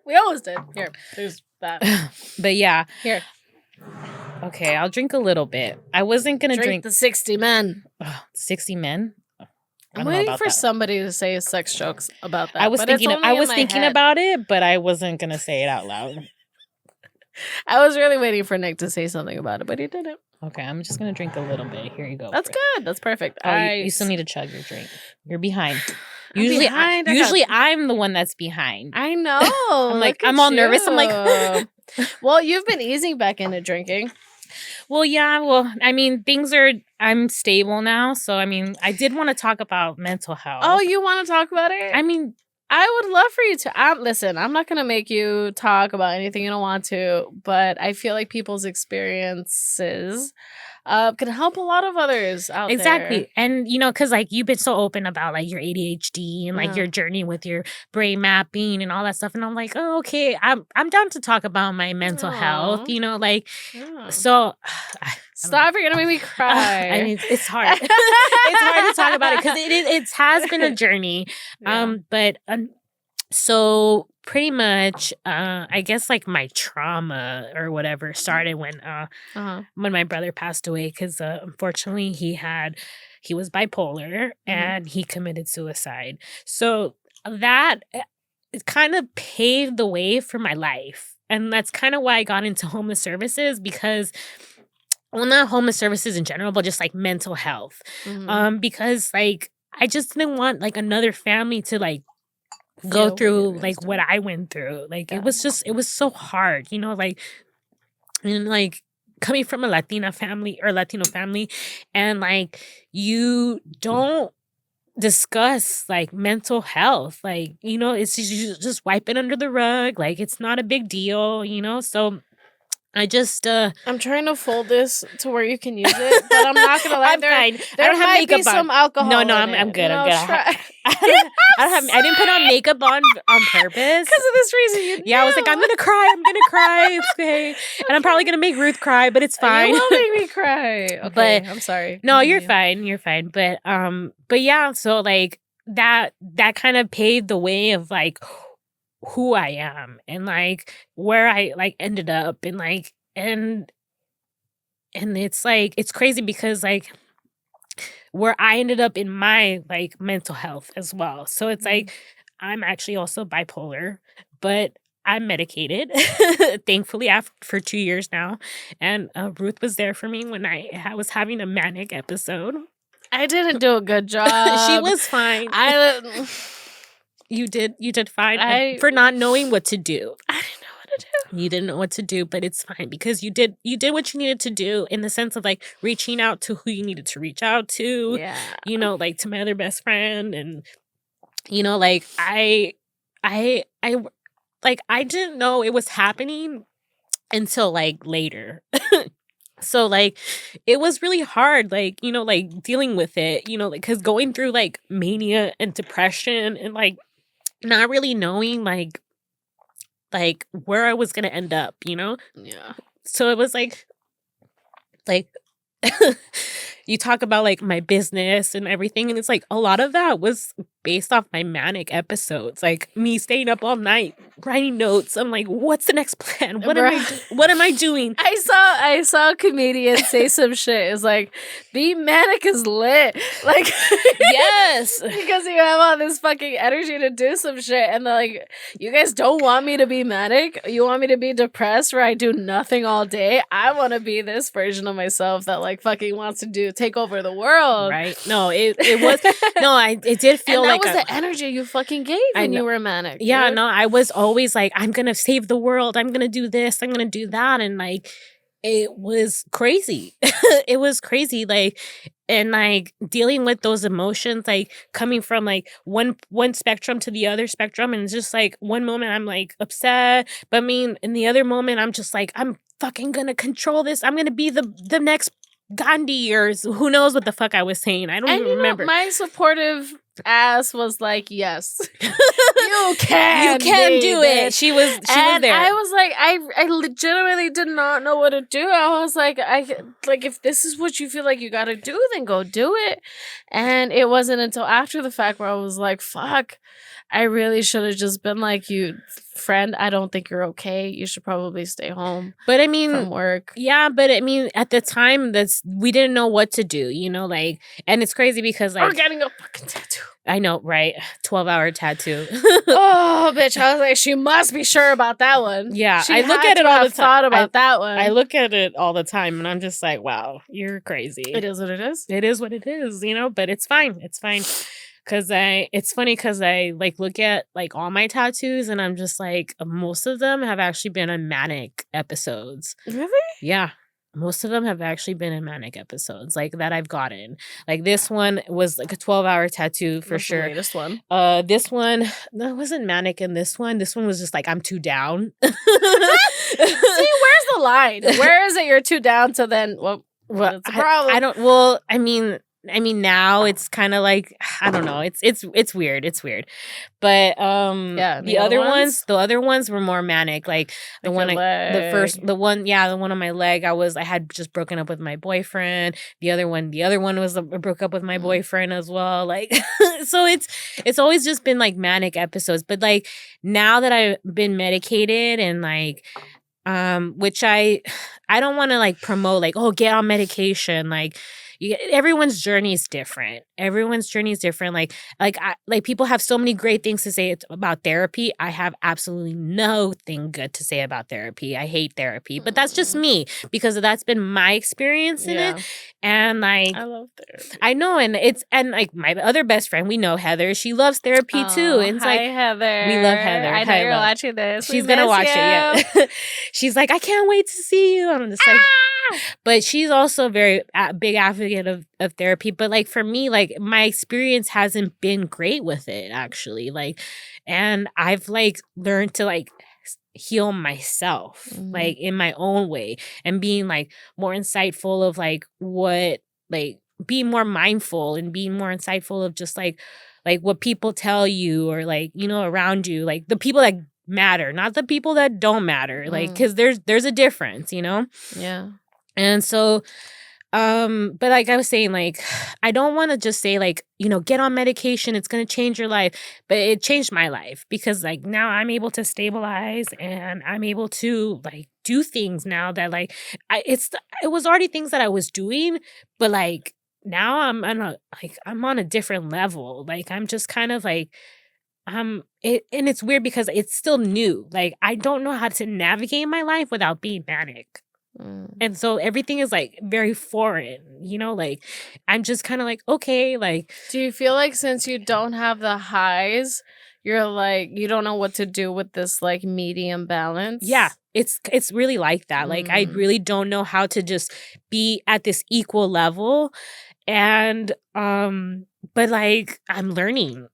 A: We almost did. Here, there's that.
B: But yeah.
A: Here.
B: Okay, I'll drink a little bit. I wasn't going to drink
A: the 60 men.
B: 60 men?
A: I'm waiting for somebody to say sex jokes about that.
B: I was thinking about it, but I wasn't going to say it out loud.
A: I was really waiting for Nick to say something about it, but he didn't.
B: Okay, I'm just going to drink a little bit. Here you go.
A: That's good. That's perfect.
B: You still need to chug your drink. You're behind. Usually I'm the one that's behind.
A: I know.
B: I'm all nervous. I'm like,
A: well, you've been easing back into drinking.
B: Well, yeah. Well, I'm stable now. So, I did want to talk about mental health.
A: Oh, you want to talk about it? I would love for you to. Listen, I'm not going to make you talk about anything you don't want to, but I feel like people's experiences can help a lot of others out there.
B: Exactly. And, because, you've been so open about, your ADHD and, your journey with your brain mapping and all that stuff. And I'm like, oh, okay, I'm down to talk about my mental health, so...
A: Stop, you're going to make me cry.
B: It's hard. It's hard to talk about it because it has been a journey. So pretty much, I guess like my trauma or whatever started when my brother passed away, because unfortunately he was bipolar and he committed suicide. So that it kind of paved the way for my life. And that's kind of why I got into homeless services, because, well, not homeless services in general, but just like mental health. Because like I just didn't want like another family to like go through like what I went through. Like it was so hard, you know, like, and like coming from a Latino family, and like you don't discuss like mental health, like, you know, it's just wipe it under the rug, like it's not a big deal, you know. So I just
A: I'm trying to fold this to where you can use it, but I'm not gonna lie.
B: I'm fine.
A: There
B: I don't have
A: might
B: makeup
A: be some alcohol.
B: No, I'm good. I'm good. I didn't put on makeup on purpose
A: because of this reason.
B: I was like, I'm gonna cry. It's okay, and I'm probably gonna make Ruth cry, but it's fine.
A: You will make me cry. Okay, but I'm sorry.
B: No, you're fine. You're fine. But yeah. So like that kind of paved the way of like who I am and like where I like ended up, and like and it's like it's crazy because like where I ended up in my like mental health as well. So it's like I'm actually also bipolar, but I'm medicated, thankfully, for 2 years now. And Ruth was there for me when I was having a manic episode.
A: I didn't do a good job.
B: She was fine. You did fine for not knowing what to do.
A: I didn't know what to do.
B: You didn't know what to do, but it's fine because you did what you needed to do, in the sense of like reaching out to who you needed to reach out to.
A: Yeah.
B: You know, like to my other best friend, and you know, like I didn't know it was happening until like later. So like it was really hard, like, you know, like dealing with it, you know, like because going through like mania and depression and like not really knowing like where I was gonna end up, you know?
A: Yeah.
B: So it was like you talk about like my business and everything, and it's like a lot of that was based off my manic episodes, like me staying up all night writing notes. I'm like, what's the next plan? What am I doing?
A: I saw a comedian say some shit. It's like, be manic is lit. Like,
B: yes,
A: because you have all this fucking energy to do some shit, and they're like, you guys don't want me to be manic. You want me to be depressed where I do nothing all day. I want to be this version of myself that like fucking wants to take over the world.
B: Right? No, it was it did feel
A: and
B: like
A: that was the energy you fucking gave when you were manic.
B: Yeah,
A: dude.
B: no, I was always like, I'm gonna save the world. I'm gonna do this. I'm gonna do that, and like, it was crazy. It was crazy, like, and like dealing with those emotions, like coming from like one spectrum to the other spectrum, and it's just like one moment I'm like upset, but I mean, in the other moment I'm just like, I'm fucking gonna control this. I'm gonna be the next Gandhi, or who knows what the fuck I was saying. I don't even remember.
A: My supportive ass was like, yes, you can
B: do it. She was there.
A: I was like, I legitimately did not know what to do. I was like, if this is what you feel like you gotta do, then go do it. And it wasn't until after the fact where I was like, fuck, I really should have just been like, you friend, I don't think you're okay. You should probably stay home.
B: But I mean,
A: from work.
B: Yeah, but I mean, at the time, we didn't know what to do, you know, like, and it's crazy because like,
A: or getting a fucking tattoo.
B: I know, right? 12-hour tattoo.
A: Oh, bitch! I was like, she must be sure about that one.
B: Yeah,
A: I
B: look at it all the time.
A: Thought about that one.
B: I look at it all the time, and I'm just like, wow, you're crazy.
A: It is what it is.
B: It is what it is, you know. But it's fine. It's fine. It's funny because I like look at like all my tattoos, and I'm just like, most of them have actually been on manic episodes.
A: Really?
B: Yeah. Most of them have actually been in manic episodes, like that I've gotten. Like this one was like a 12-hour tattoo for sure.
A: The latest one.
B: This one, no, it wasn't manic in this one. This one was just like, I'm too down.
A: See, where's the line? Where is it you're too down to then, well it's a problem.
B: I mean, I mean, now it's kind of like, I don't know. It's weird. It's weird. But the other ones were more manic. Like the
A: Like
B: the one on my leg. I had just broken up with my boyfriend. The other one was I broke up with my boyfriend as well. Like, so it's always just been like manic episodes. But like now that I've been medicated and like, which I don't want to like promote like, oh, get on medication. Like, everyone's journey is different. Like people have so many great things to say about therapy. I have absolutely nothing good to say about therapy. I hate therapy, but that's just me because that's been my experience in it. And like,
A: I love therapy.
B: I know, and like my other best friend, we know Heather. She loves therapy too. And it's
A: hi,
B: like,
A: Heather.
B: we love Heather.
A: I know you're watching this.
B: She's gonna watch it. Yeah. She's like, I can't wait to see you. I'm just like. But she's also a very big advocate of therapy. But like for me, like my experience hasn't been great with it actually. Like, and I've like learned to like heal myself like in my own way and being like more insightful of like what like being more mindful and being more insightful of just like what people tell you or like, you know, around you, like the people that matter, not the people that don't matter. Like, because there's a difference, you know?
A: Yeah.
B: And so, but like I was saying, like, I don't want to just say like, you know, get on medication, it's going to change your life. But it changed my life because like now I'm able to stabilize and I'm able to like do things now that like, it was already things that I was doing, but like now I'm on a different level. Like, I'm just kind of like, and it's weird because it's still new. Like, I don't know how to navigate my life without being manic. And so everything is like very foreign, you know, like I'm just kind of like, okay, like.
A: Do you feel like since you don't have the highs, you're like, you don't know what to do with this like medium balance?
B: Yeah, it's really like that. Like, I really don't know how to just be at this equal level. And but like I'm learning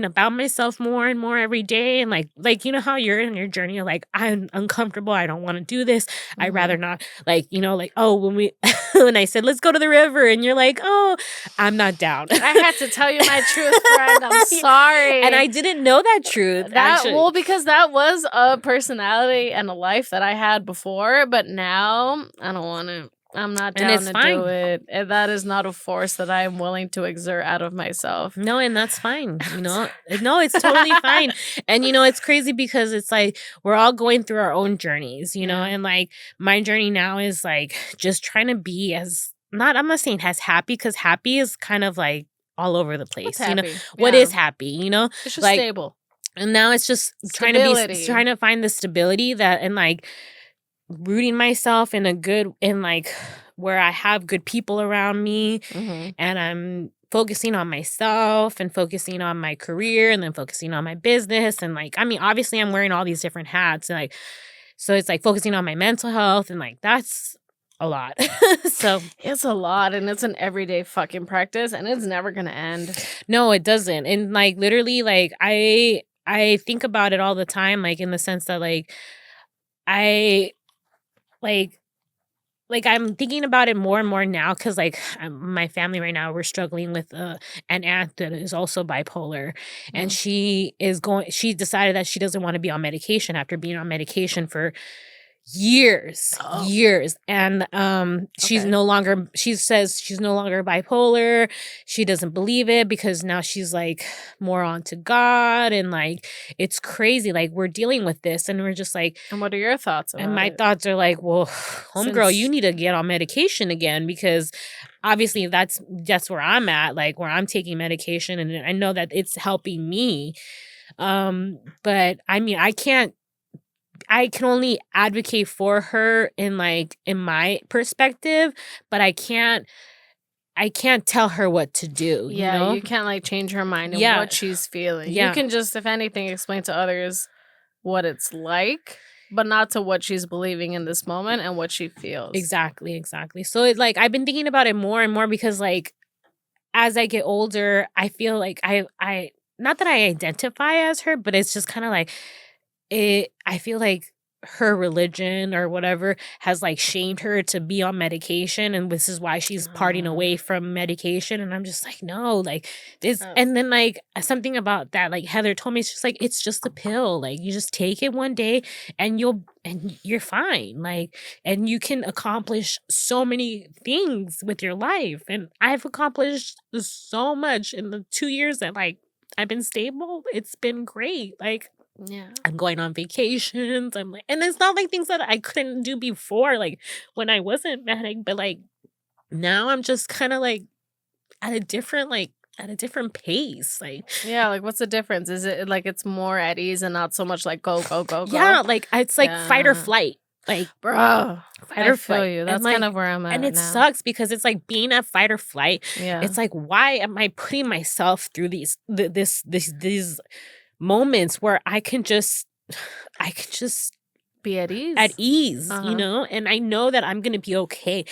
B: about myself more and more every day. And like you know how you're in your journey, you're like, I'm uncomfortable, I don't want to do this, I'd rather not. Like, you know, like, oh, when I said let's go to the river and you're like, oh, I'm not down.
A: I had to tell you my truth, friend. I'm sorry.
B: And I didn't know that truth actually.
A: Well, because that was a personality and a life that I had before, but now I don't want to. I'm not down to do it. And that is not a force that I am willing to exert out of myself.
B: No, and that's fine. You know, no, it's totally fine. And, you know, it's crazy because it's like we're all going through our own journeys, you know, and like my journey now is like just trying to be I'm not saying as happy because happy is kind of like all over the place. You know, what is happy, you know?
A: It's just
B: like,
A: stable.
B: And now it's just trying to find the stability that and like rooting myself in like where I have good people around me and I'm focusing on myself and focusing on my career and then focusing on my business. And like, I mean, obviously I'm wearing all these different hats and like, so it's like focusing on my mental health and like, that's a lot. So
A: it's a lot and it's an everyday fucking practice and it's never going to end.
B: No, it doesn't. And like, literally, like I think about it all the time, like in the sense that like, I'm thinking about it more and more now because like my family right now, we're struggling with an aunt that is also bipolar, and she decided that she doesn't want to be on medication after being on medication for years. And she says she's no longer bipolar. She doesn't believe it because now she's like more onto God, and like it's crazy. Like, we're dealing with this and we're just like,
A: and what are your thoughts about
B: and my thoughts are like, well, homegirl, you need to get on medication again, because obviously that's where I'm at, like where I'm taking medication and I know that it's helping me. But I mean, I can only advocate for her in my perspective, but I can't tell her what to do.
A: Yeah,
B: you know?
A: You can't like change her mind and what she's feeling.
B: Yeah.
A: You can just, if anything, explain to others what it's like, but not to what she's believing in this moment and what she feels.
B: Exactly. So it, like, I've been thinking about it more and more because like as I get older, I feel like I not that I identify as her, but it's just kind of like I feel like her religion or whatever has like shamed her to be on medication, and this is why she's parting away from medication. And I'm just like, no, like this. And then like something about that, like Heather told me, it's just like, it's just a pill. Like you just take it one day and you're fine. Like, and you can accomplish so many things with your life. And I've accomplished so much in the 2 years that like I've been stable. It's been great. Like,
A: yeah,
B: I'm going on vacations. I'm like, and it's not like things that I couldn't do before, like when I wasn't manic, but like now I'm just kind of like at a different pace. Like,
A: yeah. Like, what's the difference? Is it like it's more at ease and not so much like go, go, go, go?
B: yeah, like it's like fight or
A: Yeah.
B: flight. Like,
A: Bro,
B: fight or
A: I feel
B: flight.
A: you. That's
B: And like,
A: kind of where I'm at
B: and it
A: now.
B: sucks because it's like being at fight or flight.
A: Yeah.
B: It's like, why am I putting myself through these moments where I can just
A: be at ease.
B: at ease, you know, and I know that I'm gonna be okay.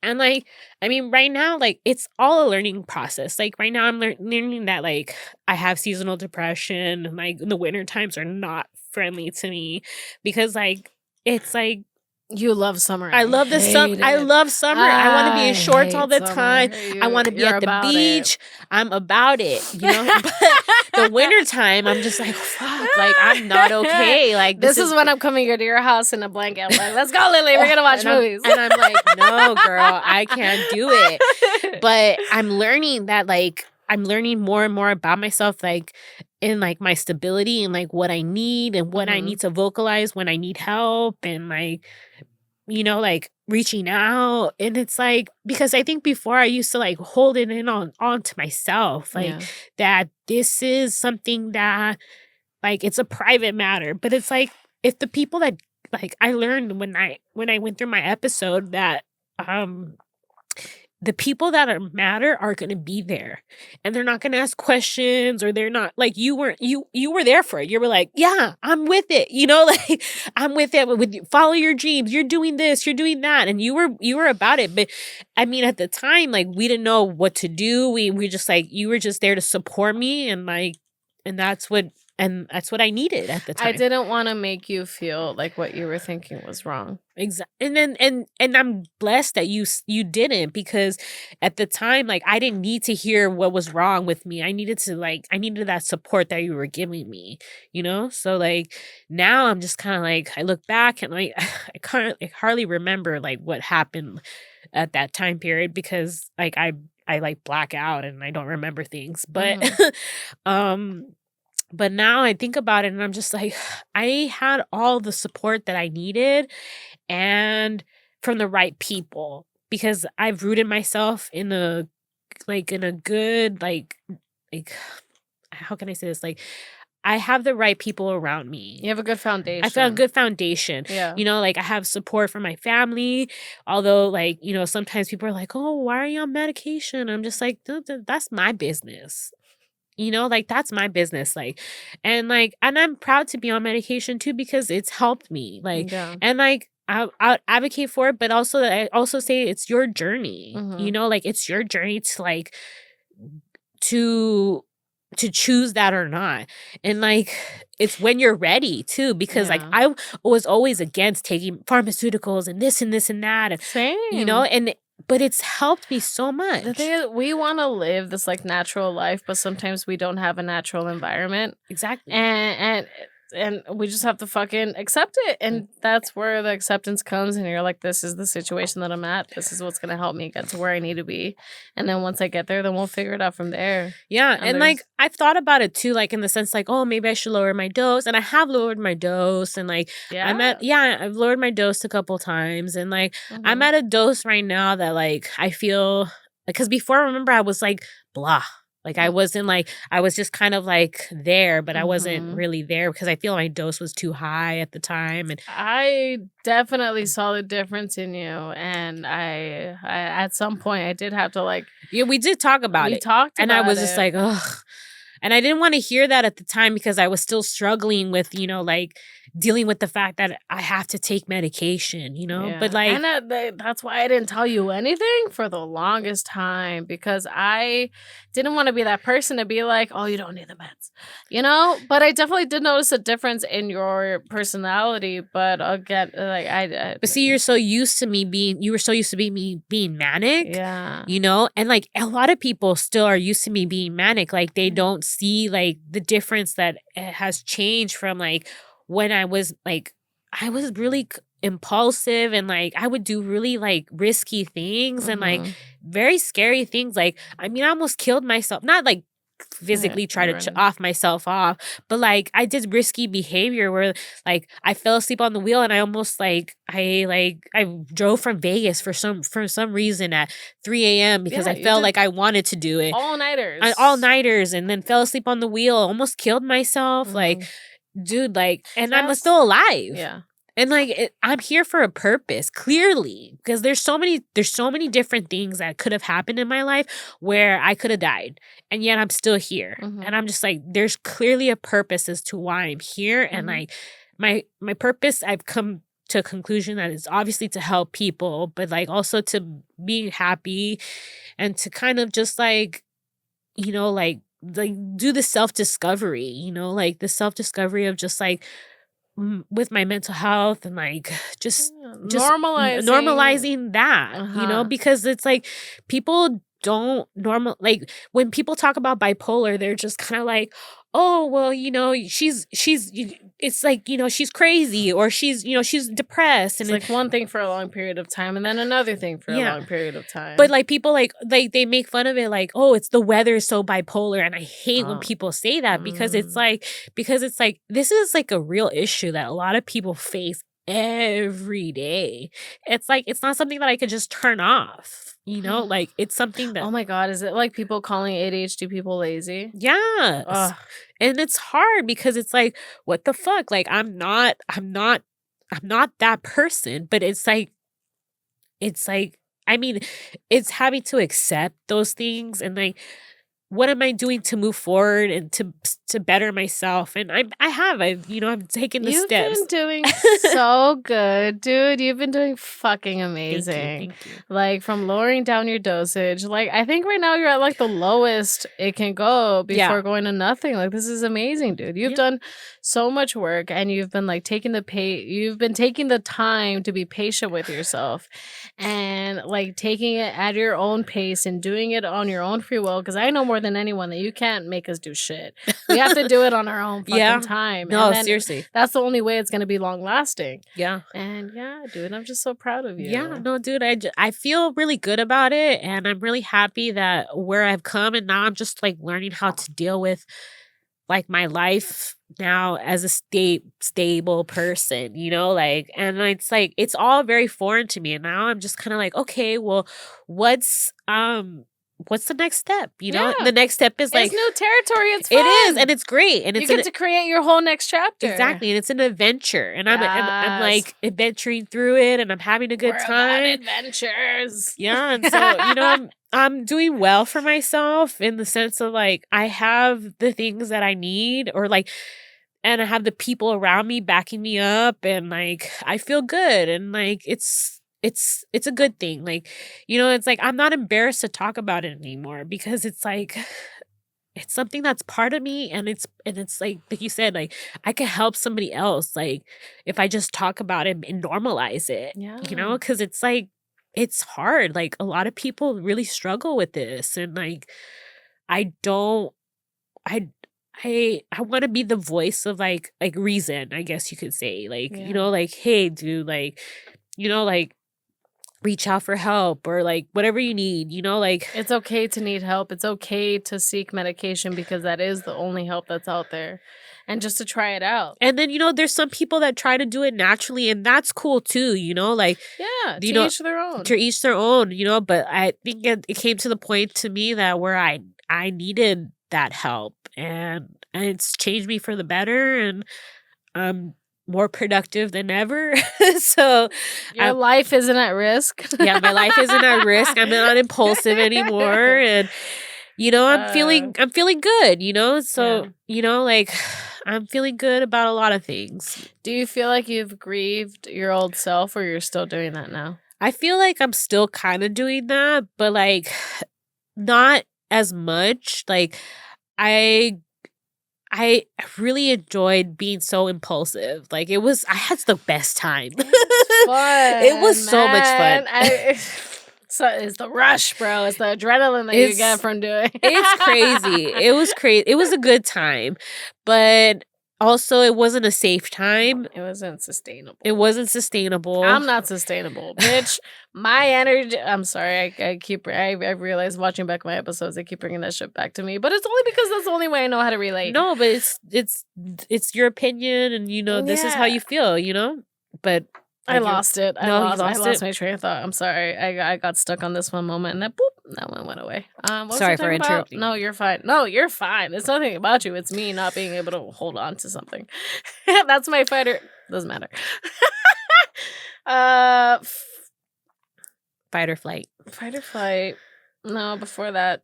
B: And like, I mean, right now, like it's all a learning process. Like right now, I'm learning that like I have seasonal depression, and like the winter times are not friendly to me because like it's like
A: you love summer.
B: I love the summer. I love summer. I want to be in shorts all the time. I want to be at the beach. I'm about it, you know. But the winter time, I'm just like, fuck, like I'm not okay. Like
A: this is when I'm coming to your house in a blanket. I'm like, let's go, Lily. We're gonna watch movies.
B: And I'm like, no, girl, I can't do it. But I'm learning that, like, I'm learning more and more about myself, like in like my stability and like what I need and what I need to vocalize when I need help, and like, you know, like reaching out. And it's like, because I think before I used to like hold it in on to myself, like that this is something that like it's a private matter. But it's like, if the people that like I learned when I went through my episode that the people that matter are going to be there, and they're not going to ask questions, or they're not like you were there for it. You were like, yeah, I'm with it. You know, like I'm with it. With follow your dreams. You're doing this. You're doing that. And you were about it. But I mean, at the time, like we didn't know what to do. We just like, you were just there to support me, and like, and that's what I needed at the time.
A: I didn't want to make you feel like what you were thinking was wrong.
B: Exactly. And I'm blessed that you didn't, because at the time, like I didn't need to hear what was wrong with me. I needed that support that you were giving me, you know? So like now I'm just kind of like, I look back and like I hardly remember like what happened at that time period, because like I like black out and I don't remember things. But but now I think about it and I'm just like, I had all the support that I needed, and from the right people, because I've rooted myself in a good, like, how can I say this? Like, I have the right people around me.
A: You have a good foundation.
B: I found a good foundation.
A: Yeah.
B: You know, like I have support from my family. Although, like, you know, sometimes people are like, oh, why are you on medication? I'm just like, that's my business. You know, like that's my business. Like, and I'm proud to be on medication too, because it's helped me. Like, and like I'll advocate for it, but also I also say it's your journey. You know, like it's your journey to like to choose that or not. And like it's when you're ready too, because like I was always against taking pharmaceuticals and this and this and that. And,
A: same.
B: You know, but it's helped me so much.
A: The thing is, we want to live this like natural life, but sometimes we don't have a natural environment.
B: Exactly.
A: And we just have to fucking accept it. And that's where the acceptance comes. And you're like, this is the situation that I'm at. This is what's going to help me get to where I need to be. And then once I get there, then we'll figure it out from there.
B: Yeah. And like, I've thought about it too, like in the sense like, oh, maybe I should lower my dose. And I have lowered my dose. And like, I've lowered my dose a couple times. And like, I'm at a dose right now that like, I feel like, because before, remember, I was like, blah. Like I wasn't like, I was just kind of like there, but I wasn't really there because I feel my dose was too high at the time. And
A: I definitely saw the difference in you. And I at some point I did have to like.
B: Yeah, we did talk about it.
A: We talked about it.
B: And I was just like, ugh. And I didn't want to hear that at the time because I was still struggling with, you know, like dealing with the fact that I have to take medication, you know?
A: Yeah.
B: But like,
A: And that's why I didn't tell you anything for the longest time, because I didn't want to be that person to be like, oh, you don't need the meds, you know? But I definitely did notice a difference in your personality. But again, like
B: but see, you were so used to me being manic,
A: yeah.
B: you know? And like a lot of people still are used to me being manic. Like they don't see like the difference that it has changed from like when I was really impulsive and like I would do really like risky things and like very scary things. Like, I mean, I almost killed myself. Not like physically try to off myself off, but like I did risky behavior where like I fell asleep on the wheel and I almost I drove from Vegas for some reason at 3 a.m. because I felt like I wanted to do it. All-nighters and then fell asleep on the wheel, almost killed myself. Like, dude, like, and I'm still alive.
A: Yeah.
B: And like I'm here for a purpose, clearly, because there's so many different things that could have happened in my life where I could have died, and yet I'm still here. And I'm just like, there's clearly a purpose as to why I'm here, and like my purpose, I've come to a conclusion that is obviously to help people, but like also to be happy and to kind of just like, you know, like do the self-discovery, you know, like the self-discovery of just like with my mental health and like just normalizing that, you know, because it's like people don't like when people talk about bipolar, they're just kind of like, oh, well, you know, she's it's like, you know, she's crazy or she's, you know, she's depressed. And
A: it's like one thing for a long period of time and then another thing for a long period of time.
B: But like people like they make fun of it like, oh, it's the weather is so bipolar. And I hate when people say that because it's like this is like a real issue that a lot of people face every day. It's like, it's not something that I could just turn off, you know, like it's something that,
A: oh my God, is it like people calling ADHD people lazy?
B: Yeah. And it's hard because it's like, what the fuck? Like, I'm not that person, but it's like, I mean, it's having to accept those things and like, what am I doing to move forward and to better myself? And I've taken the steps.
A: You've been doing so good, dude. You've been doing fucking amazing.
B: Thank you.
A: Like from lowering down your dosage. Like I think right now you're at like the lowest it can go before going to nothing. Like this is amazing, dude. You've done so much work and you've been like taking the time to be patient with yourself and like taking it at your own pace and doing it on your own free will. Because I know more than anyone that you can't make us do shit. We have to do it on our own fucking time.
B: No, seriously.
A: That's the only way it's going to be long lasting.
B: Yeah.
A: And yeah, dude, I'm just so proud of you.
B: Yeah, no, dude, I feel really good about it. And I'm really happy that where I've come and now I'm just like learning how to deal with like my life now as a stable person, you know, like, and it's like, it's all very foreign to me. And now I'm just kind of like, okay, well, what's the next step? You know, the next step is like,
A: it's new territory. It's fun.
B: It is, and it's great, and it's
A: you get to create your whole next chapter.
B: Exactly, and it's an adventure, and I'm like adventuring through it, and I'm having a good time.
A: Adventures,
B: yeah. And so you know, I'm doing well for myself in the sense of like I have the things that I need, or like, and I have the people around me backing me up, and like I feel good, and like it's a good thing. Like, you know, it's like I'm not embarrassed to talk about it anymore because it's like it's something that's part of me, and it's like you said, like I could help somebody else, like if I just talk about it and normalize it.
A: Yeah.
B: You know, because it's like it's hard. Like a lot of people really struggle with this, and like I want to be the voice of like reason, I guess you could say. Like, you know, like, hey, dude, like, you know, like reach out for help or like whatever you need, you know, like
A: it's okay to need help. It's okay to seek medication because that is the only help that's out there, and just to try it out.
B: And then, you know, there's some people that try to do it naturally, and that's cool too, you know, like
A: to each their own.
B: To each their own, you know, but I think it came to the point to me that where I needed that help, and it's changed me for the better, and more productive than ever. So
A: your life isn't at risk.
B: Yeah, my life isn't at risk. I'm not impulsive anymore. And you know, I'm feeling good, you know? So, you know, like I'm feeling good about a lot of things.
A: Do you feel like you've grieved your old self, or you're still doing that now?
B: I feel like I'm still kind of doing that, but like not as much. Like I really enjoyed being so impulsive. Like I had the best time.
A: Fun,
B: it was so much fun.
A: So it's the rush, bro. It's the adrenaline that you get from doing.
B: It's crazy. It was crazy. It was a good time, but also it wasn't a safe time.
A: It wasn't sustainable.
B: I'm
A: not sustainable, bitch. My energy. I'm sorry. I realize watching back my episodes, I keep bringing that shit back to me. But it's only because that's the only way I know how to relate.
B: No, but it's your opinion, and you know this is how you feel. You know, but.
A: I lost it. I lost my train of thought. I'm sorry. I got stuck on this one moment, and that one went away.
B: Sorry for interrupting.
A: No, you're fine. It's nothing about you. It's me not being able to hold on to something. That's my fighter. Doesn't matter.
B: Fight or flight.
A: Fight or flight. No, before that.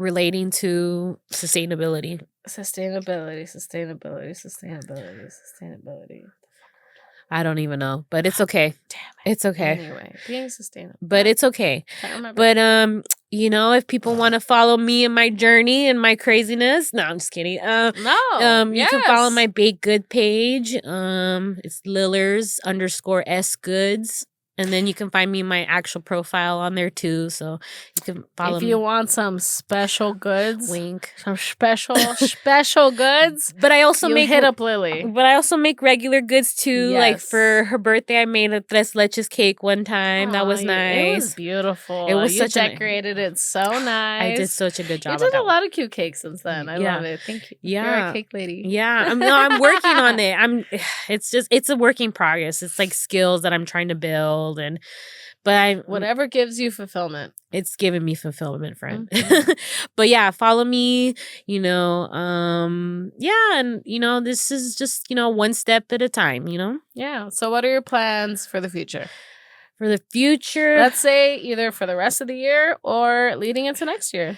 B: Relating to sustainability.
A: Sustainability.
B: I don't even know, but it's okay.
A: Damn it.
B: It's okay.
A: Anyway, being sustainable.
B: But it's okay.
A: Can't remember.
B: But you know, if people want to follow me and my journey and my craziness, no, I'm just kidding. You can follow my baked good page. It's Lillers_S Goods. And then you can find me in my actual profile on there too. So you can follow me.
A: If you want some special goods.
B: Wink.
A: Some special goods.
B: But I also
A: hit up Lily.
B: But I also make regular goods too. Yes. Like for her birthday, I made a tres leches cake one time. That was nice.
A: It was beautiful.
B: It was
A: decorated it so nice.
B: I did such a good job.
A: You did a lot of cute cakes since then. I love it. Thank you.
B: Yeah.
A: You're a cake lady.
B: Yeah. I'm working on it. It's a work in progress. It's like skills that I'm trying to build. But
A: whatever gives you fulfillment.
B: It's giving me fulfillment, friend. Mm-hmm. But yeah, follow me, you know. Yeah, and you know, this is just, you know, one step at a time, you know?
A: Yeah. So what are your plans for the future?
B: For the future?
A: Let's say either for the rest of the year or leading into next year.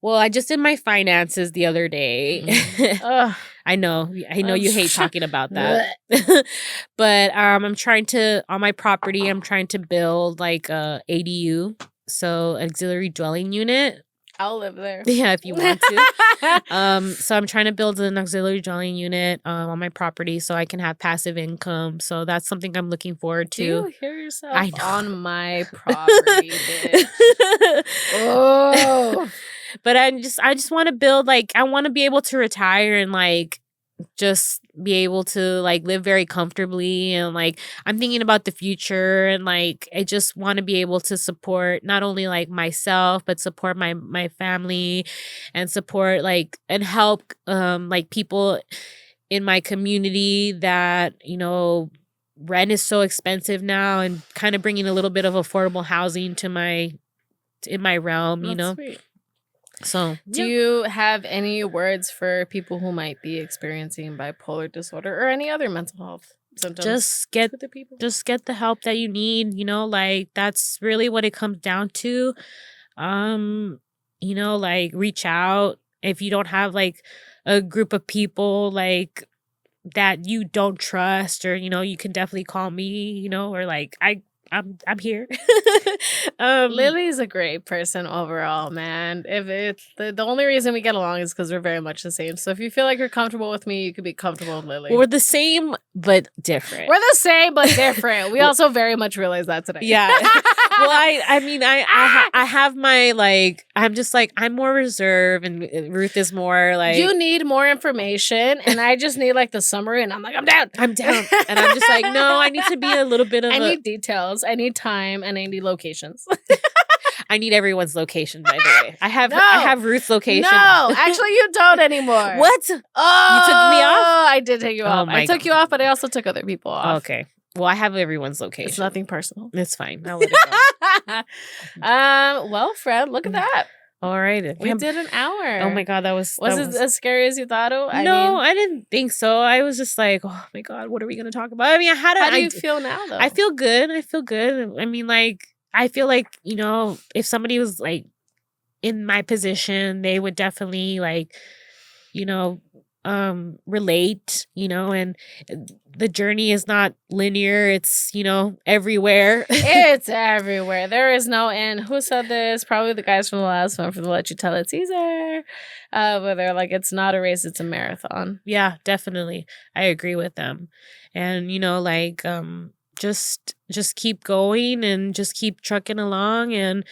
B: Well, I just did my finances the other day. Mm-hmm. I know you hate talking about that. But I'm trying to, on my property, I'm trying to build like a ADU, so auxiliary dwelling unit.
A: I'll live there.
B: Yeah, if you want to. So I'm trying to build an auxiliary dwelling unit on my property so I can have passive income. So that's something I'm looking forward to.
A: Do you hear yourself on my property, bitch? Oh.
B: But I just want to build, like, I want to be able to retire and like just be able to like live very comfortably, and like I'm thinking about the future, and like I just want to be able to support not only like myself but support my family, and support like and help like people in my community that, you know, rent is so expensive now, and kind of bringing a little bit of affordable housing to in my realm.
A: That's
B: you know,
A: sweet.
B: So,
A: do you have any words for people who might be experiencing bipolar disorder or any other mental health symptoms?
B: Just get the help that you need, you know, like that's really what it comes down to. You know, like reach out if you don't have like a group of people like that you don't trust, or you know, you can definitely call me, you know, or like I'm here.
A: Lily's a great person overall, man. If it's the only reason we get along is because we're very much the same. So if you feel like you're comfortable with me, you could be comfortable with Lily.
B: We're the same but different.
A: We're the same but different. We also very much realize that today.
B: Yeah. Well, I have my like, I'm just like, I'm more reserved, and Ruth is more like,
A: you need more information, and I just need like the summary, and I'm like, I'm down.
B: And I'm just like, no, I need to be a little bit of
A: need details, I need time, and I need locations.
B: I need everyone's location, by the way. I have Ruth's location.
A: No, actually you don't anymore.
B: What? Oh, you took me off?
A: I did take you off. I took you off, but I also took other people off.
B: Okay. Well, I have everyone's location.
A: It's nothing personal.
B: It's fine. I'll let it go.
A: Well, Fred, look at that.
B: All right.
A: We did an hour.
B: Oh my God, was
A: it as scary as you thought it?
B: I didn't think so. I was just like, oh my God, what are we gonna talk about? I mean, how do
A: you feel now though?
B: I feel good. I mean, like, I feel like, you know, if somebody was like in my position, they would definitely like, you know, relate, you know, and the journey is not linear. It's, you know, everywhere.
A: It's everywhere. There is no end. Who said this? Probably the guys from the last one for the Let You Tell It's Easier. Where they're like, it's not a race, it's a marathon.
B: Yeah, definitely. I agree with them. And, you know, like, just keep going and just keep trucking along. And,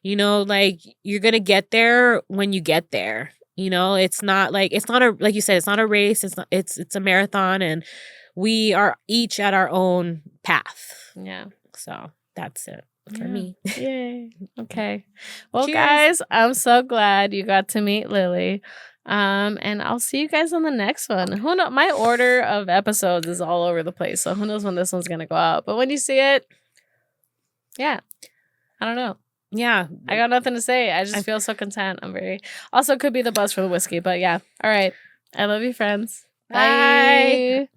B: you know, like, you're going to get there when you get there. You know, it's not like like you said, it's not a race. It's a marathon, and we are each at our own path.
A: Yeah.
B: So that's it for me.
A: Yay. Okay. Well,
B: Cheers.
A: guys, I'm so glad you got to meet Lily. And I'll see you guys on the next one. Who knows? My order of episodes is all over the place, so who knows when this one's gonna go out. But when you see it, yeah. I don't know.
B: Yeah.
A: I got nothing to say. I just feel so content. I'm very also could be the buzz for the whiskey, but yeah. All right. I love you, friends. Bye.